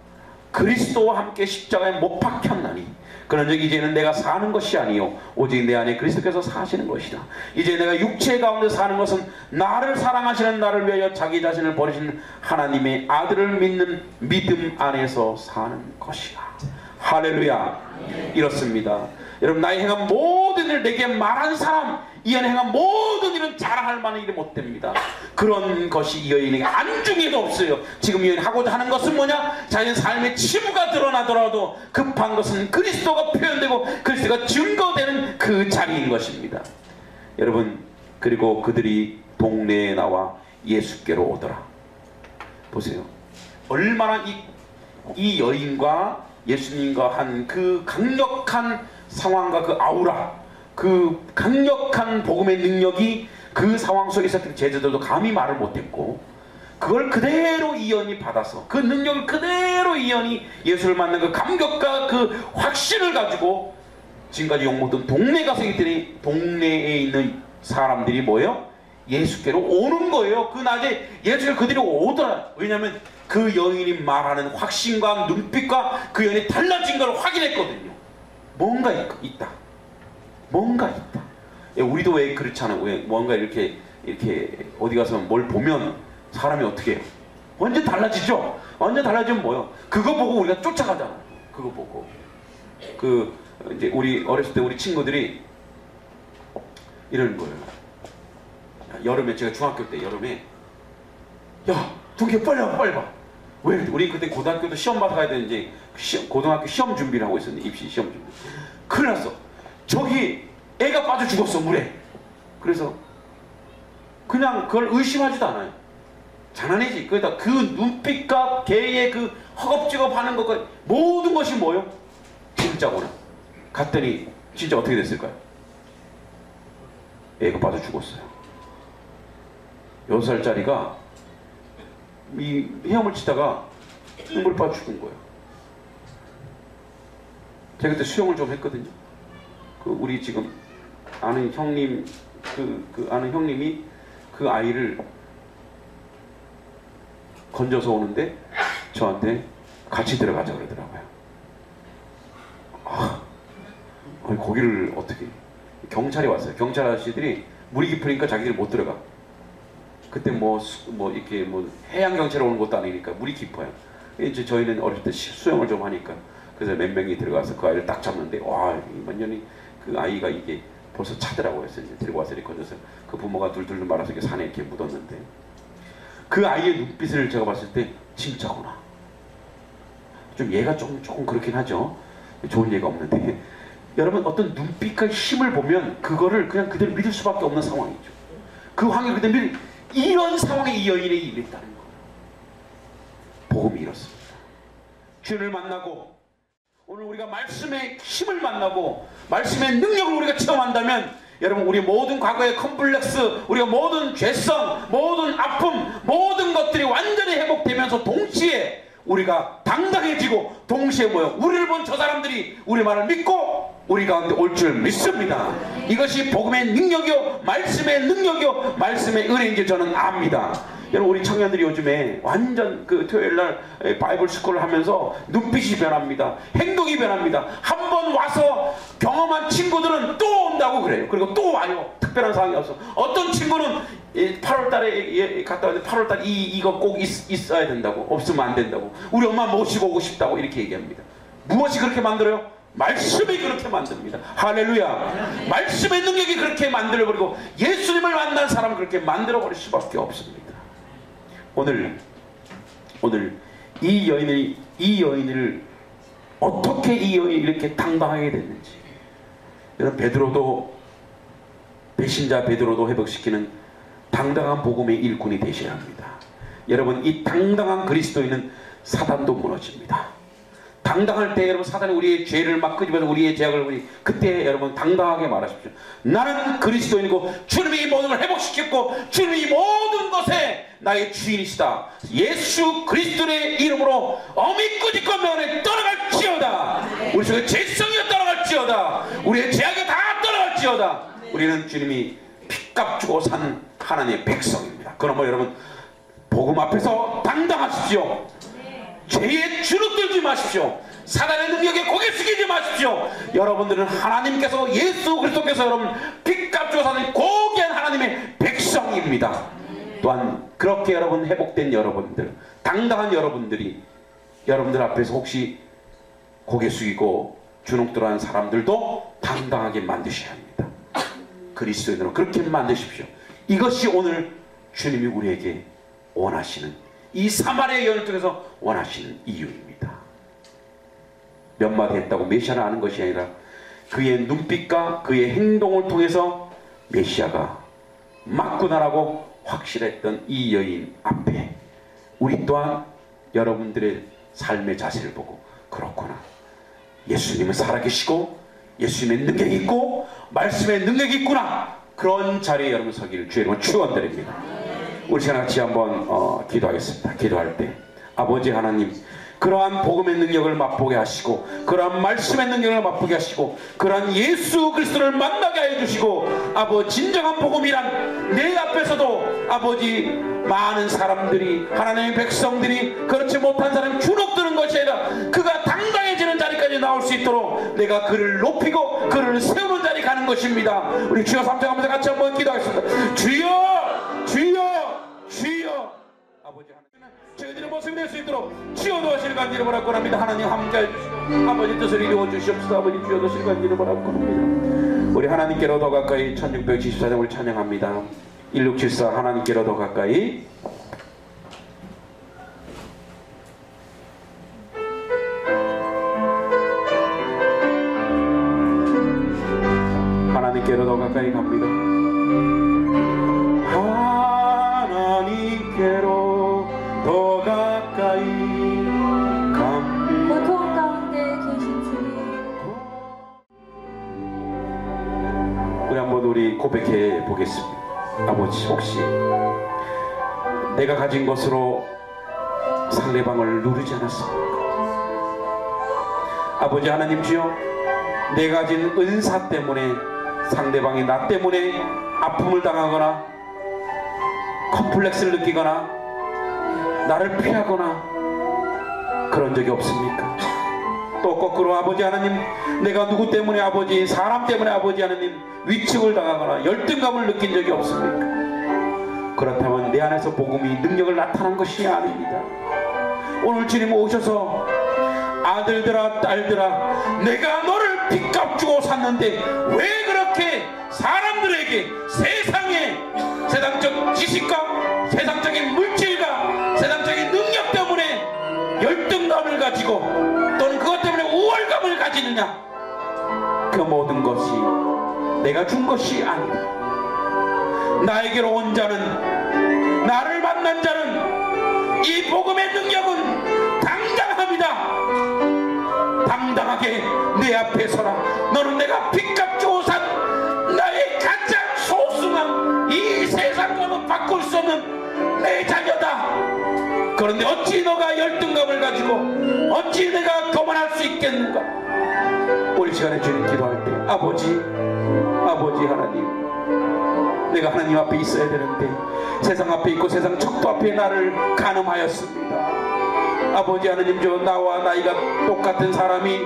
그리스도와 함께 십자가에 못 박혔나니 그런즉 이제는 내가 사는 것이 아니요 오직 내 안에 그리스도께서 사시는 것이다. 이제 내가 육체 가운데 사는 것은 나를 사랑하시는 나를 위하여 자기 자신을 버리시는 하나님의 아들을 믿는 믿음 안에서 사는 것이다. 할렐루야. 이렇습니다. 여러분 나의 행한 모든 일을 내게 말한 사람, 이 안에 행한 모든 일은 자랑할 만한 일이 못 됩니다. 그런 것이 이 여인에게 안중에도 없어요. 지금 이 여인이 하고자 하는 것은 뭐냐? 자신의 삶의 치부가 드러나더라도 급한 것은 그리스도가 표현되고 그리스도가 증거되는 그 자리인 것입니다. 여러분 그리고 그들이 동네에 나와 예수께로 오더라. 보세요. 얼마나 이 여인과 예수님과 한 그 강력한 상황과 그 아우라, 그 강력한 복음의 능력이 그 상황 속에 있었던 제자들도 감히 말을 못했고 그걸 그대로 이 여인이 받아서 그 능력을 그대로 이 여인이 예수를 만난 그 감격과 그 확신을 가지고 지금까지 욕먹던 동네 가서 있더니 동네에 있는 사람들이 뭐예요? 예수께로 오는 거예요. 그 낮에 예수를 그들이 오더라. 왜냐하면 그 여인이 말하는 확신과 눈빛과 그 여인이 달라진 걸 확인했거든요. 뭔가 있다. 뭔가 있다. 우리도 왜 그렇잖아요. 왜 뭔가 이렇게 어디 가서 뭘 보면 사람이 어떻게 해요? 완전 달라지죠? 완전 달라지면 뭐예요? 그거 보고 우리가 쫓아가잖아. 그거 보고. 이제 우리 어렸을 때 우리 친구들이 이러는 거예요. 여름에 제가 중학교 때 여름에 야 동기 빨리 와 빨리 와. 왜? 우리 그때 고등학교도 시험 봐서 가야 되는지 고등학교 시험 준비를 하고 있었는데 입시 시험 준비. 큰일 났어. 저기 애가 빠져 죽었어 물에. 그래서 그냥 그걸 의심하지도 않아요. 장난이지. 그러다 그 눈빛과 걔의 그 허겁지겁 하는 것과 모든 것이 뭐예요? 진짜구나. 갔더니 진짜 어떻게 됐을까요? 애가 빠져 죽었어요. 6살짜리가 이 헤엄을 치다가 물에 빠져 죽은 거예요. 제가 그때 수영을 좀 했거든요. 우리 지금 아는 형님, 아는 형님이 그 아이를 건져서 오는데 저한테 같이 들어가자 그러더라고요. 거기를 어떻게 경찰이 왔어요. 경찰 아저씨들이 물이 깊으니까 자기들이 못 들어가. 그때 이렇게 해양 경찰이 오는 것도 아니니까 물이 깊어요. 이제 저희는 어릴 때 수영을 좀 하니까 그래서 몇 명이 들어가서 그 아이를 딱 잡는데 와 완전히 그 아이가 이게 벌써 차더라고요. 그래서 이제 데리고 와서 이렇게 건져서 그 부모가 둘둘 말아서 이렇게 산에 이렇게 묻었는데 그 아이의 눈빛을 제가 봤을 때 진짜구나. 좀 얘가 조금 그렇긴 하죠. 좋은 예가 없는데 여러분 어떤 눈빛과 힘을 보면 그거를 그냥 그대로 믿을 수밖에 없는 상황이죠. 그 환경 그대로 이런 상황에 이 여인이 임했다는 거예요. 복음이 이렇습니다. 주님을 만나고 오늘 우리가 말씀의 힘을 만나고 말씀의 능력을 우리가 체험한다면 여러분 우리 모든 과거의 컴플렉스, 우리가 모든 죄성, 모든 아픔, 모든 것들이 완전히 회복되면서 동시에 우리가 당당해지고 동시에 뭐요? 우리를 본 저 사람들이 우리 말을 믿고 우리 가운데 올 줄 믿습니다. 이것이 복음의 능력이요 말씀의 능력이요 말씀의 은혜인 줄 저는 압니다. 여러분 우리 청년들이 요즘에 완전 그 토요일날 바이블 스쿨을 하면서 눈빛이 변합니다. 행동이 변합니다. 한 번 와서 경험한 친구들은 또 온다고 그래요. 그리고 또 와요. 특별한 상황이 없어. 어떤 친구는 8월달에 갔다 왔는데 8월달 이거 꼭 있어야 된다고, 없으면 안 된다고, 우리 엄마 모시고 오고 싶다고 이렇게 얘기합니다. 무엇이 그렇게 만들어요? 말씀이 그렇게 만듭니다. 할렐루야. 말씀의 능력이 그렇게 만들어버리고 예수님을 만난 사람을 그렇게 만들어버릴 수밖에 없습니다. 오늘 이 여인을 어떻게 이 여인이 이렇게 당당하게 됐는지, 여러분 베드로도, 배신자 베드로도 회복시키는 당당한 복음의 일꾼이 되셔야 합니다. 여러분 이 당당한 그리스도인은 사단도 무너집니다. 당당할 때 여러분 사단이 우리의 죄를 막 끄집어서 우리의 죄악을 그때 여러분 당당하게 말하십시오. 나는 그리스도인이고 주님이 이 모든 걸 회복시켰고 주님이 이 모든 것에 나의 주인이시다. 예수 그리스도의 이름으로 어미 꾸짖고 명에 떠나갈지어다. 우리 속에 죄성이 떠나갈지어다. 우리의 죄악이 다 떠나갈지어다. 우리는 주님이 핏값 주고 산 하나님의 백성입니다. 그러므로 여러분 복음 앞에서 당당하십시오. 죄에 주눅들지 마십시오. 사단의 능력에 고개 숙이지 마십시오. 여러분들은 하나님께서 예수 그리스도께서 여러분 핏값 주고 사는 고귀한 하나님의 백성입니다. 또한 그렇게 여러분 회복된 여러분들, 당당한 여러분들이 여러분들 앞에서 혹시 고개 숙이고 주눅들어하는 사람들도 당당하게 만드셔야 합니다. 그리스도인으로 그렇게 만드십시오. 이것이 오늘 주님이 우리에게 원하시는, 이 사마리아 여인을 통해서 원하시는 이유입니다. 몇 마디 했다고 메시아를 아는 것이 아니라 그의 눈빛과 그의 행동을 통해서 메시아가 맞구나라고 확실했던 이 여인 앞에 우리 또한 여러분들의 삶의 자세를 보고 그렇구나, 예수님은 살아계시고 예수님의 능력이 있고 말씀의 능력이 있구나, 그런 자리에 여러분 서기를 주의 이름으로 축원드립니다. 우리 시간 같이 한번 기도하겠습니다. 기도할 때 아버지 하나님, 그러한 복음의 능력을 맛보게 하시고 그러한 말씀의 능력을 맛보게 하시고 그러한 예수 그리스도를 만나게 해주시고, 아버지 진정한 복음이란 내 앞에서도 아버지 많은 사람들이, 하나님의 백성들이, 그렇지 못한 사람이 주눅드는 것이 아니라 그가 당당해지는 자리까지 나올 수 있도록 내가 그를 높이고 그를 세우는 자리 가는 것입니다. 우리 주여 삼창하면서 같이 한번 기도하겠습니다. 주여 주여 주여. 아버지 하나님 저희들의 모습이 될 수 있도록 주여 도와주실 간지를 바라고 합니다. 하나님 함께해 주시고 아버지 뜻을 이루어 주시옵소서. 아버지 주여 도와주실 간지를 바라고 합니다. 우리 하나님께로 더 가까이 1674장을 찬양합니다. 1674 하나님께로 더 가까이. 하나님께로 더 가까이 갑니다. 하나님께로 더 가까이 갑니다. 고통 가운데 계신 주님, 우리 한번 우리 고백해 보겠습니다. 아버지, 혹시 내가 가진 것으로 상대방을 누르지 않았습니까? 아버지 하나님 주여, 내가 가진 은사 때문에 상대방이 나 때문에 아픔을 당하거나 컴플렉스를 느끼거나 나를 피하거나 그런 적이 없습니까? 또 거꾸로 아버지 하나님, 내가 누구 때문에 아버지, 사람 때문에 아버지 하나님 위축을 당하거나 열등감을 느낀 적이 없습니까? 그렇다면 내 안에서 복음이 능력을 나타난 것이 아닙니다. 오늘 주님 오셔서 아들들아 딸들아, 내가 너를 빚값 주고 샀는데 왜 그렇게 사람들에게 세상적 지식과 세상적인 물질과 세상적인 능력 때문에 열등감을 가지고 또는 그것 때문에 우월감을 가지느냐? 그 모든 것이 내가 준 것이 아니다. 나에게로 온 자는, 나를 만난 자는 이 복음의 능력은 당당합니다. 당당하게 내 앞에 서라. 너는 내가 빚값 주고 산 나의 가장 소중한, 이 세상과는 바꿀 수 없는 내 자녀다. 그런데 어찌 너가 열등감을 가지고 어찌 내가 거만할 수 있겠는가? 우리 시간에 주님 기도할 때 아버지 하나님, 내가 하나님 앞에 있어야 되는데 세상 앞에 있고 세상 척도 앞에 나를 간음하였습니다. 아버지 하나님, 저 나와 나이가 똑같은 사람이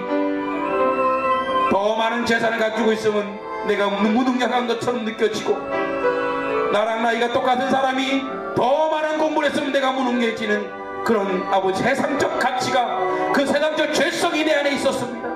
더 많은 재산을 가지고 있으면 내가 무능력한 것처럼 느껴지고, 나랑 나이가 똑같은 사람이 더 많은 공부를 했으면 내가 무능해지는 그런 아버지 세상적 가치가, 그 세상적 죄성이 내 안에 있었습니다.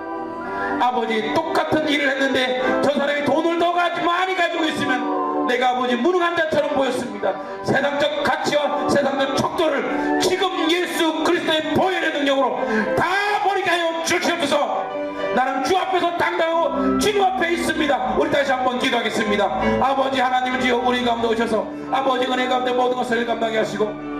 아버지, 똑같은 일을 했는데 저 사람이 돈을 더 많이 가지고 있으면 내가 아버지 무능한 자처럼 보였습니다. 세상적 가치와 세상적 척도를 지금 예수 그리스도의 보혈의 능력으로 다 버리게 하여 주시옵소서. 나는 주 앞에서 당당하고 주님 앞에 있습니다. 우리 다시 한번 기도하겠습니다. 아버지 하나님, 주여 우리 가운데 오셔서 아버지 은혜 가운데 모든 것을 감당하게 하시고,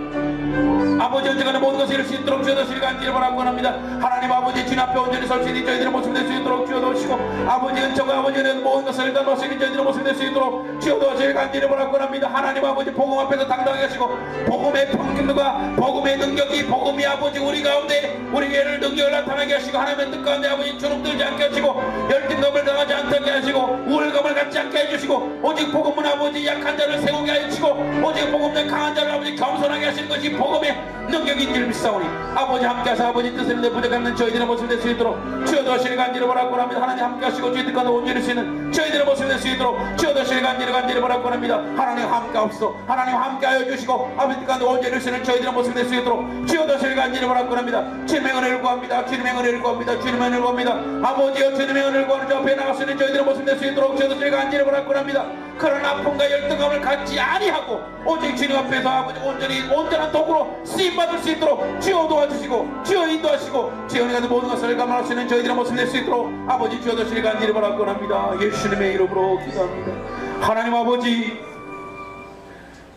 아버지 언제가는 모든 것을 이룰 수 있도록 주여 도시를 간절히 바라고 원합니다. 하나님 아버지, 주님 앞에 온전히 설 수 있는 저희들의 모습 될 수 있도록 주여 도시고, 아버지 은총과 아버지 은혜 모든 것을 담을 수 있는 저희들의 모습 될 수 있도록 주여 도시를 간절히 바라고 원합니다. 하나님 아버지, 복음 앞에서 당당하게 하시고, 복음의 평균과 복음의 능력이, 복음이 아버지 우리 가운데 우리 교회를 능력을 나타나게 하시고, 하나님의 뜻 가운데 아버지 주눅들지 않게 하시고, 열등감을 당하지 않게 하시고, 우월감을 갖지 않게 해주시고, 오직 복음은 아버지 약한 자를 세우게 하시고, 오직 복음은 강한 자를 아버지 겸손하게 하시는 것이 복음의 능력인 줄 믿사오니, 아버지 함께하사 아버지 뜻을 내 부족한 저희들의 모습 될 수 있도록 주여 도시를 간절히 바라고 합니다. 하나님 함께하시고 저희 뜻과 온전히 수 있는 저희들의 모습 될 수 있도록 주여 도시를 간절히 바라고 합니다. 하나님 함께하옵소서. 하나님 함께하여 주시고 아버지 뜻과 온전히 수 있는 저희들의 모습 될 수 있도록 주여 도시를 간절히 바라고 합니다. 주님의 은혜를 구합니다. 주님의 은혜를 구합니다. 주님의 은혜를 구합니다. 아버지여, 주님의 은혜를 구하는 저 앞에 나갈 수 있는 저희들의 모습 될 수 있도록 주여 도시를 간절히 바라고 합니다. 그런 아픔과 열등감을 갖지 아니하고 오직 주님 앞에서 아버지 온전한 도구로 쓰임받을 수 있도록 주여 도와주시고 주여 인도하시고 주여 은혜가 모든 것을 감당할 수 있는 저희들의 모습 될 수 있도록 아버지 주여 도시를 간절히 바라고 합니다. 예수님의 이름으로 기도합니다. 하나님 아버지,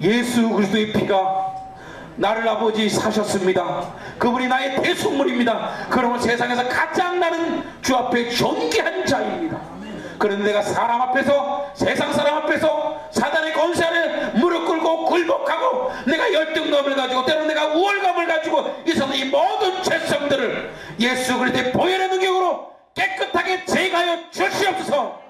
예수 그리스도의 피가 나를 아버지 사셨습니다. 그분이 나의 대속물입니다. 그러면 세상에서 가장 나는 주 앞에 존귀한 자입니다. 그런데 내가 사람 앞에서, 세상 사람 앞에서 사단의 권세 아래 무릎 꿇고 굴복하고 내가 열등감을 가지고 때로는 내가 우월감을 가지고 있었던 이 모든 죄성들을 예수 그리스도의 보혈의 능력으로 깨끗하게 제거하여 주시옵소서.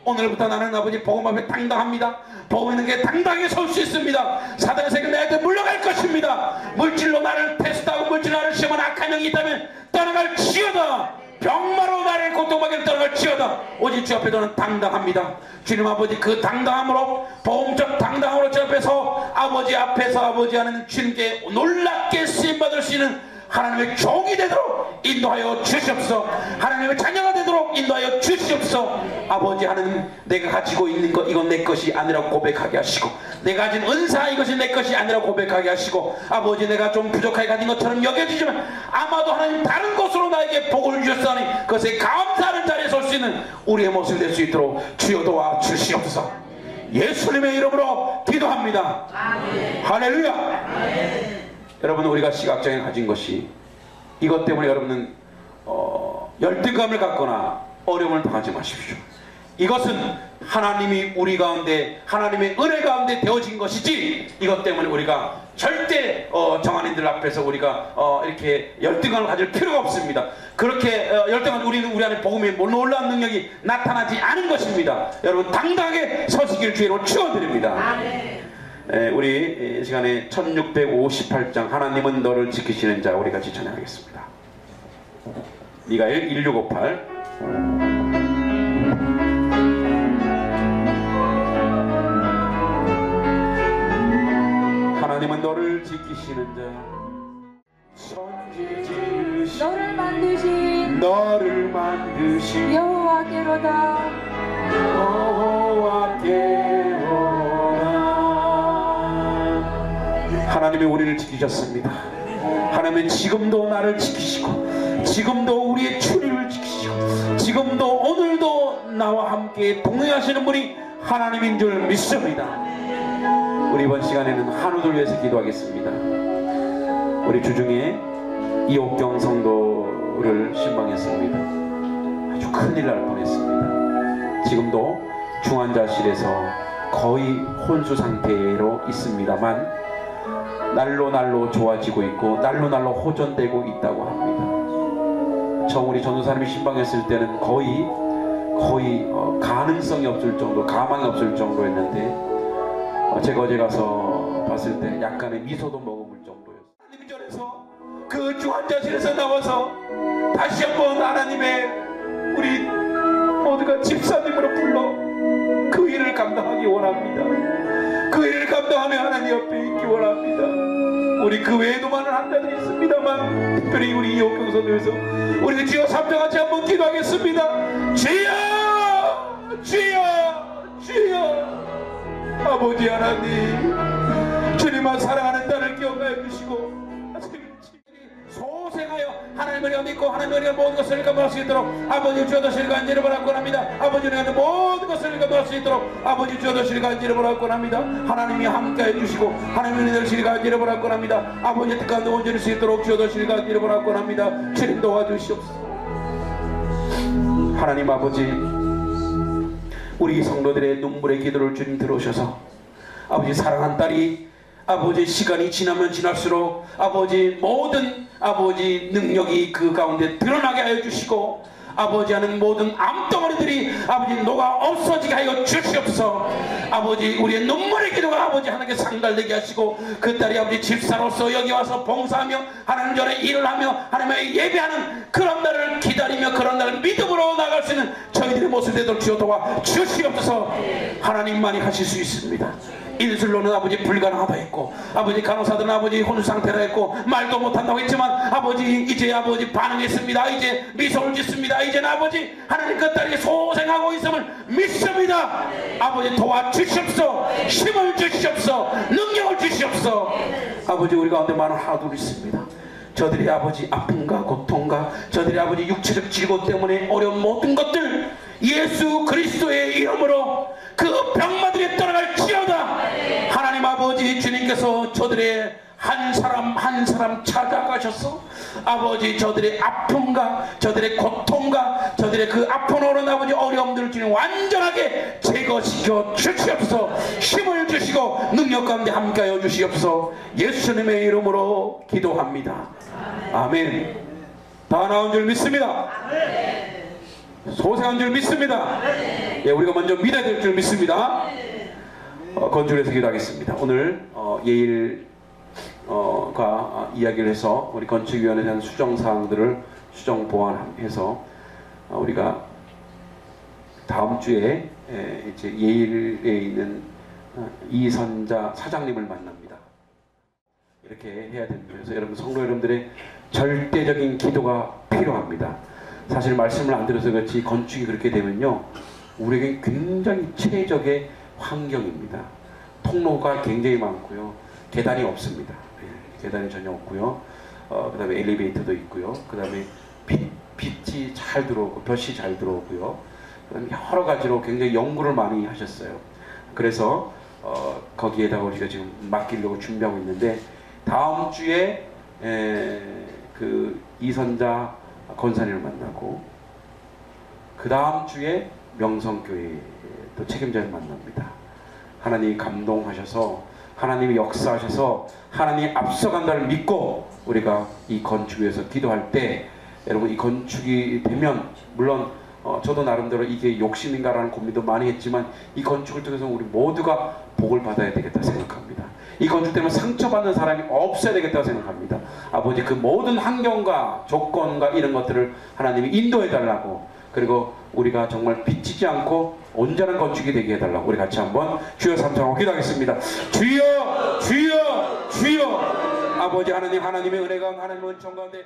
오늘부터 나는 아버지 복음 앞에 당당합니다. 복음 있는 게 당당하게 설 수 있습니다. 사단의 세계는 내한테 물러갈 것입니다. 물질로 나를 테스트하고 물질로 나를 시험한 악한 영이 있다면 떠나갈 지어다. 병마로 나를 고통받게 떠나갈 지어다. 오직 주 앞에 저는 당당합니다. 주님 아버지, 그 당당함으로, 보험적 당당함으로 주 앞에서 아버지 앞에서 아버지 하는 주님께 놀랍게 쓰임받을 수 있는 하나님의 종이 되도록 인도하여 주시옵소서. 하나님의 자녀가 되도록 인도하여 주시옵소서. 아버지 하나님, 내가 가지고 있는 것 이건 내 것이 아니라고 고백하게 하시고, 내가 가진 은사 이것이 내 것이 아니라고 고백하게 하시고, 아버지 내가 좀 부족하게 가진 것처럼 여겨지지만 아마도 하나님 다른 곳으로 나에게 복을 주셨사니 그것에 감사하는 자리에 설 수 있는 우리의 모습이 될 수 있도록 주여 도와 주시옵소서. 예수님의 이름으로 기도합니다. 아멘. 할렐루야. 아멘. 여러분, 우리가 시각장애 가진 것이 이것 때문에 여러분은 열등감을 갖거나 어려움을 당하지 마십시오. 이것은 하나님이 우리 가운데, 하나님의 은혜 가운데 되어진 것이지, 이것 때문에 우리가 절대 정한인들 앞에서 우리가 이렇게 열등감을 가질 필요가 없습니다. 그렇게 열등감, 우리는 우리 안에 복음의 놀라운 능력이 나타나지 않은 것입니다. 여러분, 당당하게 서시길 주의로 축원드립니다. 아멘. 우리 이 시간에 1658장 하나님은 너를 지키시는 자, 우리 같이 찬양하겠습니다. 미가엘 1658. 하나님은 너를 지키시는 자, 천지 지으신 너를 만드신 여호와께로다. 하나님이 우리를 지키셨습니다. 하나님은 지금도 나를 지키시고, 지금도 우리의 출입을 지키시고, 지금도 오늘도 나와 함께 동행하시는 분이 하나님인 줄 믿습니다. 우리 이번 시간에는 한우들 위해서 기도하겠습니다. 우리 주중에 이옥경 성도를 신방했습니다. 아주 큰일 날 뻔했습니다. 지금도 중환자실에서 거의 혼수 상태로 있습니다만 날로 좋아지고 있고 날로 호전되고 있다고 합니다. 처음 우리 전도사님이 신방했을 때는 거의 가능성이 없을 정도, 가망이 없을 정도였는데 제가 어제 가서 봤을 때 약간의 미소도 머금을 정도였어요. 하나님 전에서 그 중환자실에서 나와서 다시 한번 하나님의 우리 모두가 집사님으로 불러 그 일을 감당하기 원합니다. 그 일을 감당하며 하나님 옆에 있기 원합니다. 우리 그 외에도 많은 한자들이 있습니다만 특별히 우리 이옥경 선교에서 우리 주여 삼정같이 한번 기도하겠습니다. 주여 아버지 하나님, 주님만 사랑하는 딸을 기억하여 주시고 소생하여 하나님을 믿고 하나님을 모든 것을 감당할 수 있도록 아버지 주여 도시를 간절히 바라고 합니다. 아버지를 위한 모든 것을 감당할 수 있도록 아버지 주여 도시를 간절히 바라고 합니다. 하나님이 함께해 주시고 하나님의 도시를 간절히 바라고 합니다. 아버지 뜻가운데 온전히 수 있도록 주여 도시를 간절히 바라고 합니다. 주님 도와주시옵소서. 하나님 아버지, 우리 성도들의 눈물의 기도를 주님 들어오셔서 아버지 사랑한 딸이 아버지 시간이 지나면 지날수록 아버지 모든 아버지 능력이 그 가운데 드러나게 하여 주시고 아버지 하는 모든 암덩어리들이 아버지 녹아 없어지게 하여 주시옵소서. 아버지 우리의 눈물의 기도가 아버지 하나님께 상달되게 하시고 그 딸이 아버지 집사로서 여기 와서 봉사하며 하나님 전에 일을 하며 하나님의 예배하는 그런 날을 기다리며 그런 날을 믿음으로 나갈 수 있는 저희들의 모습 되도록 주여 도와 주시옵소서. 하나님만이 하실 수 있습니다. 인술로는 아버지 불가능하다 했고 아버지 간호사들은 아버지 혼수 상태라 했고 말도 못한다고 했지만 아버지 이제 아버지 반응했습니다. 이제 미소를 짓습니다. 이제는 아버지 하나님 그 딸이 소생하고 있음을 믿습니다. 아버지 도와주시옵소서. 힘을 주시옵소서. 능력을 주시옵소서. 아버지 우리 가운데 많은 하나둘 있습니다. 저들이 아버지 아픔과 고통과 저들이 아버지 육체적 질고 때문에 어려운 모든 것들 예수 그리스도의 이름으로 그 병마들이 떠나갈지어다. 하나님 아버지 주님께서 저들의 한 사람 찾아가셔서 아버지 저들의 아픔과 저들의 고통과 저들의 그 아픔으로 아버지 어려움들을 주님 완전하게 제거시켜 주시옵소서. 힘을 주시고 능력 가운데 함께하여 주시옵소서. 예수님의 이름으로 기도합니다. 아멘. 다 나온 줄 믿습니다. 소생한 줄 믿습니다. 예, 우리가 먼저 믿어야 될 줄 믿습니다. 건축에서 기도하겠습니다. 오늘 예일과 이야기를 해서 우리 건축위원회에 대한 수정사항들을 수정 보완해서 우리가 다음 주에 이제 예일에 있는 이선자 사장님을 만납니다. 이렇게 해야 됩니다. 그래서 여러분 성도 여러분들의 절대적인 기도가 필요합니다. 사실 말씀을 안 드려서 그렇지 건축이 그렇게 되면요 우리에게 굉장히 최적의 환경입니다. 통로가 굉장히 많고요, 계단이 없습니다. 계단이 전혀 없고요, 그 다음에 엘리베이터도 있고요, 그 다음에 빛이 잘 들어오고 볕이 잘 들어오고요, 그 다음에 여러 가지로 굉장히 연구를 많이 하셨어요. 그래서 거기에다가 우리가 지금 맡기려고 준비하고 있는데 다음 주에 그 이선자 권사님을 만나고 그 다음 주에 명성교회 또 책임자를 만납니다. 하나님이 감동하셔서 하나님이 역사하셔서 하나님이 앞서간다를 믿고 우리가 이 건축에서 기도할 때 여러분 이 건축이 되면 물론 저도 나름대로 이게 욕심인가라는 고민도 많이 했지만 이 건축을 통해서 우리 모두가 복을 받아야 되겠다 생각합니다. 이 건축 때문에 상처받는 사람이 없어야 되겠다고 생각합니다. 아버지 그 모든 환경과 조건과 이런 것들을 하나님이 인도해 달라고, 그리고 우리가 정말 비치지 않고 온전한 건축이 되게 해달라고 우리 같이 한번 주여 삼창하고 기도하겠습니다. 주여 주여 주여. 아버지 하나님, 하나님의 은혜가 하나님의 은총 가운데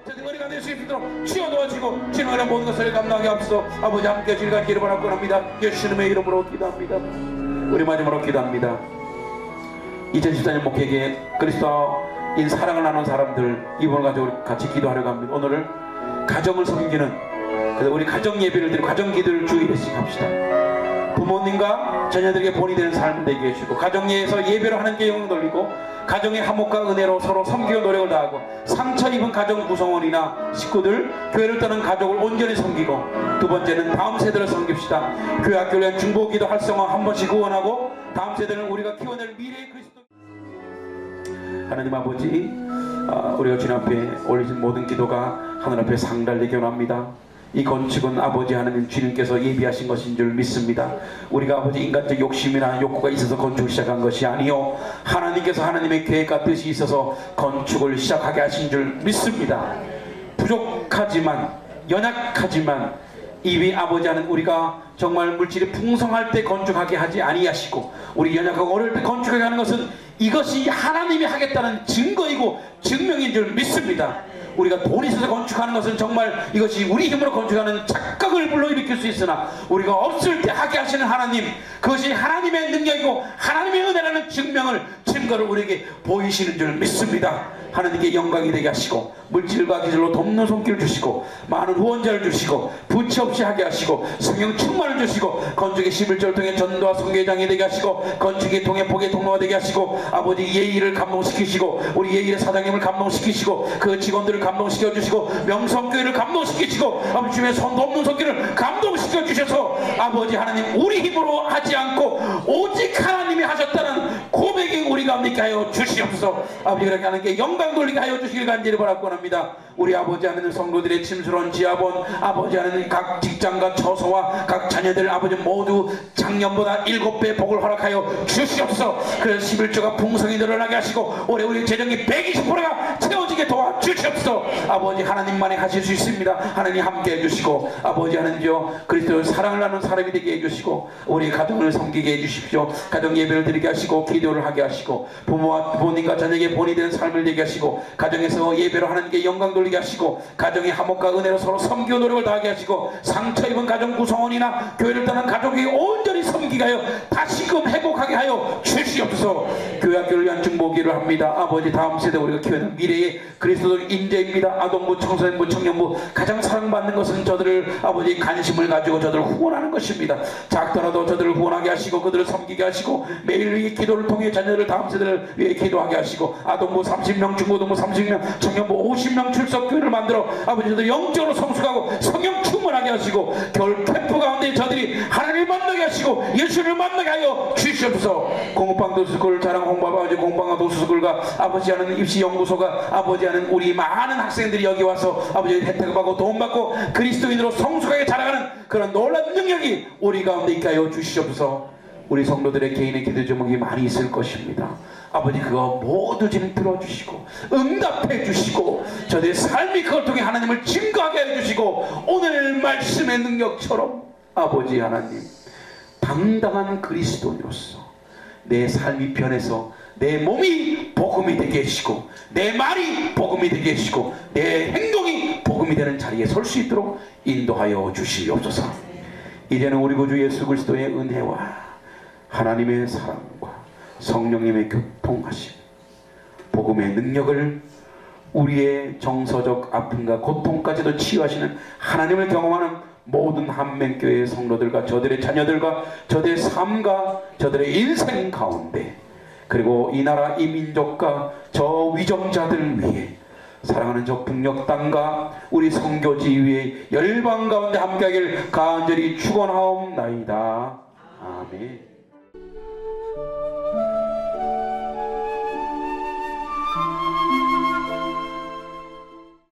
저들 은혜가 될 수 있도록 주여 도와주시고 진화의 모든 것을 감당하게 하옵소서. 아버지 함께 즐거운 길을 바라고 합니다. 예수님의 이름으로 기도합니다. 우리 마지막으로 기도합니다. 2014년 목회계 그리스도인 사랑을 나눈 사람들 이번을 가지고 같이 기도하려고 합니다. 오늘을 가정을 섬기는, 그래서 우리 가정 예배를 드리고 가정 기도를 주 1회씩 합시다. 부모님과 자녀들에게 본이 되는 삶을 되게 해주시고 가정내에서 예배로 하나님께 영광 돌리고 가정의 화목과 은혜로 서로 섬기고 노력을 다하고 상처 입은 가정 구성원이나 식구들, 교회를 떠난 가족을 온전히 섬기고 두 번째는 다음 세대를 섬깁시다. 교회 학교를 위한 중보기도 활성화 한 번씩 후원하고 다음 세대는 우리가 키워낼 미래의 그리스도. 하나님 아버지, 우리가 주님 앞에 올리신 모든 기도가 하늘 앞에 상달되게 원합니다. 이 건축은 아버지 하나님 주님께서 예비하신 것인 줄 믿습니다. 우리가 아버지 인간적 욕심이나 욕구가 있어서 건축을 시작한 것이 아니요 하나님께서 하나님의 계획과 뜻이 있어서 건축을 시작하게 하신 줄 믿습니다. 부족하지만 연약하지만 이미 아버지 하는 우리가 정말 물질이 풍성할 때 건축하게 하지 아니하시고 우리 연약하고 어릴 때 건축하게 하는 것은 이것이 하나님이 하겠다는 증거이고 증명인 줄 믿습니다. 우리가 돈이 있어서 건축하는 것은 정말 이것이 우리 힘으로 건축하는 착각을 불러일으킬 수 있으나 우리가 없을 때 하게 하시는 하나님, 그것이 하나님의 능력이고 하나님의 은혜라는 증거를 우리에게 보이시는 줄 믿습니다. 하나님께 영광이 되게 하시고 물질과 기술로 돕는 손길을 주시고 많은 후원자를 주시고 부치 없이 하게 하시고 성령 충만을 주시고 건축의 11조를 통해 전도와 선교회장이 되게 하시고 건축의 통해 복의 통로가 되게 하시고 아버지 예의를 감동시키시고 우리 예의의 사장님을 감동시키시고 그 직원들을 감동시켜 주시고 명성교회를 감동시키시고 아버지 주님의 손도 없는 손길을 감동시켜 주셔서 아버지 하나님 우리 힘으로 하지 않고 오직 하나님이 하셨다는 고백이 우리 가운데 하여 주시옵소서. 아버지 그렇게 하나님께 영광 돌리게 하여 주시길 간절히 바라고 합니다. 우리 아버지 하나님 성도들의 침스러운 지하본 아버지 하나님 각 직장과 처소와 각 자녀들 아버지 모두 작년보다 7배 복을 허락하여 주시옵소서. 그래서 11조가 풍성히 늘어나게 하시고 올해 우리 재정이 120%가 채워지게 도와주시옵소서. 아버지 하나님만이 하실 수 있습니다. 하나님 함께 해주시고 아버지 하나님요 그리스도의 사랑을 나누는 사람이 되게 해주시고 우리 가정을 섬기게 해주십시오. 가정 예배를 드리게 하시고 기도를 하게 하시고 부모와 부모님과 자녀에게 본이 되는 삶을 되게 하시고 가정에서 예배로 하나님께 영광 돌리게 하시고 가정의 화목과 은혜로 서로 섬기고 노력을 다하게 하시고 상처 입은 가정 구성원이나 교회를 떠난 가족이 온전히 섬기게 하여 다시금 회복하게 하여 주시옵소서. 교회 학교를 위한 중보기를 합니다. 아버지 다음 세대 우리가 키우는 미래의 그리스도 인재입니다. 아동부 청소년부 청년부 가장 사랑받는 것은 저들을 아버지 관심을 가지고 저들을 후원하는 것입니다. 작더라도 저들을 후원하게 하시고 그들을 섬기게 하시고 매일 이 기도를 통해 자녀들을 다음 세대를 위해 기도하게 하시고 아동부 30명 중고등부 30명 청년부 50명 출석교회를 만들어 아버지 저들 영적으로 성숙하고 성령 충만하게 하시고 겨울 캠프 가운데 저들이 하나님을 만나게 하시고 예수를 만나게 하여 주시옵소서. 공업방 도서스쿨 자랑 홍보하고 아버지 공방과 도서스쿨과 아버지 하는 입시연구소가 아버지 하는 우리 많은 학생들이 여기 와서 아버지 혜택을 받고 도움받고 그리스도인으로 성숙하게 자라가는 그런 놀라운 능력이 우리 가운데 있게 하여 주시옵소서. 우리 성도들의 개인의 기도 제목이 많이 있을 것입니다. 아버지 그거 모두 지금 들어주시고 응답해 주시고 저들의 삶이 그걸 통해 하나님을 증거하게 해주시고 오늘 말씀의 능력처럼 아버지 하나님 당당한 그리스도인으로서 내 삶이 변해서 내 몸이 복음이 되게 해주시고 내 말이 복음이 되게 해주시고 내 행동이 복음이 되는 자리에 설 수 있도록 인도하여 주시옵소서. 이제는 우리 구주 예수 그리스도의 은혜와 하나님의 사랑과 성령님의 교통하심 복음의 능력을 우리의 정서적 아픔과 고통까지도 치유하시는 하나님을 경험하는 모든 한맹교회의 성도들과 저들의 자녀들과 저들의 삶과 저들의 인생 가운데 그리고 이 나라 이 민족과 저 위정자들 위해 사랑하는 저 북녘 땅과 우리 선교지 위에 열방 가운데 함께하길 간절히 축원하옵나이다. 아멘.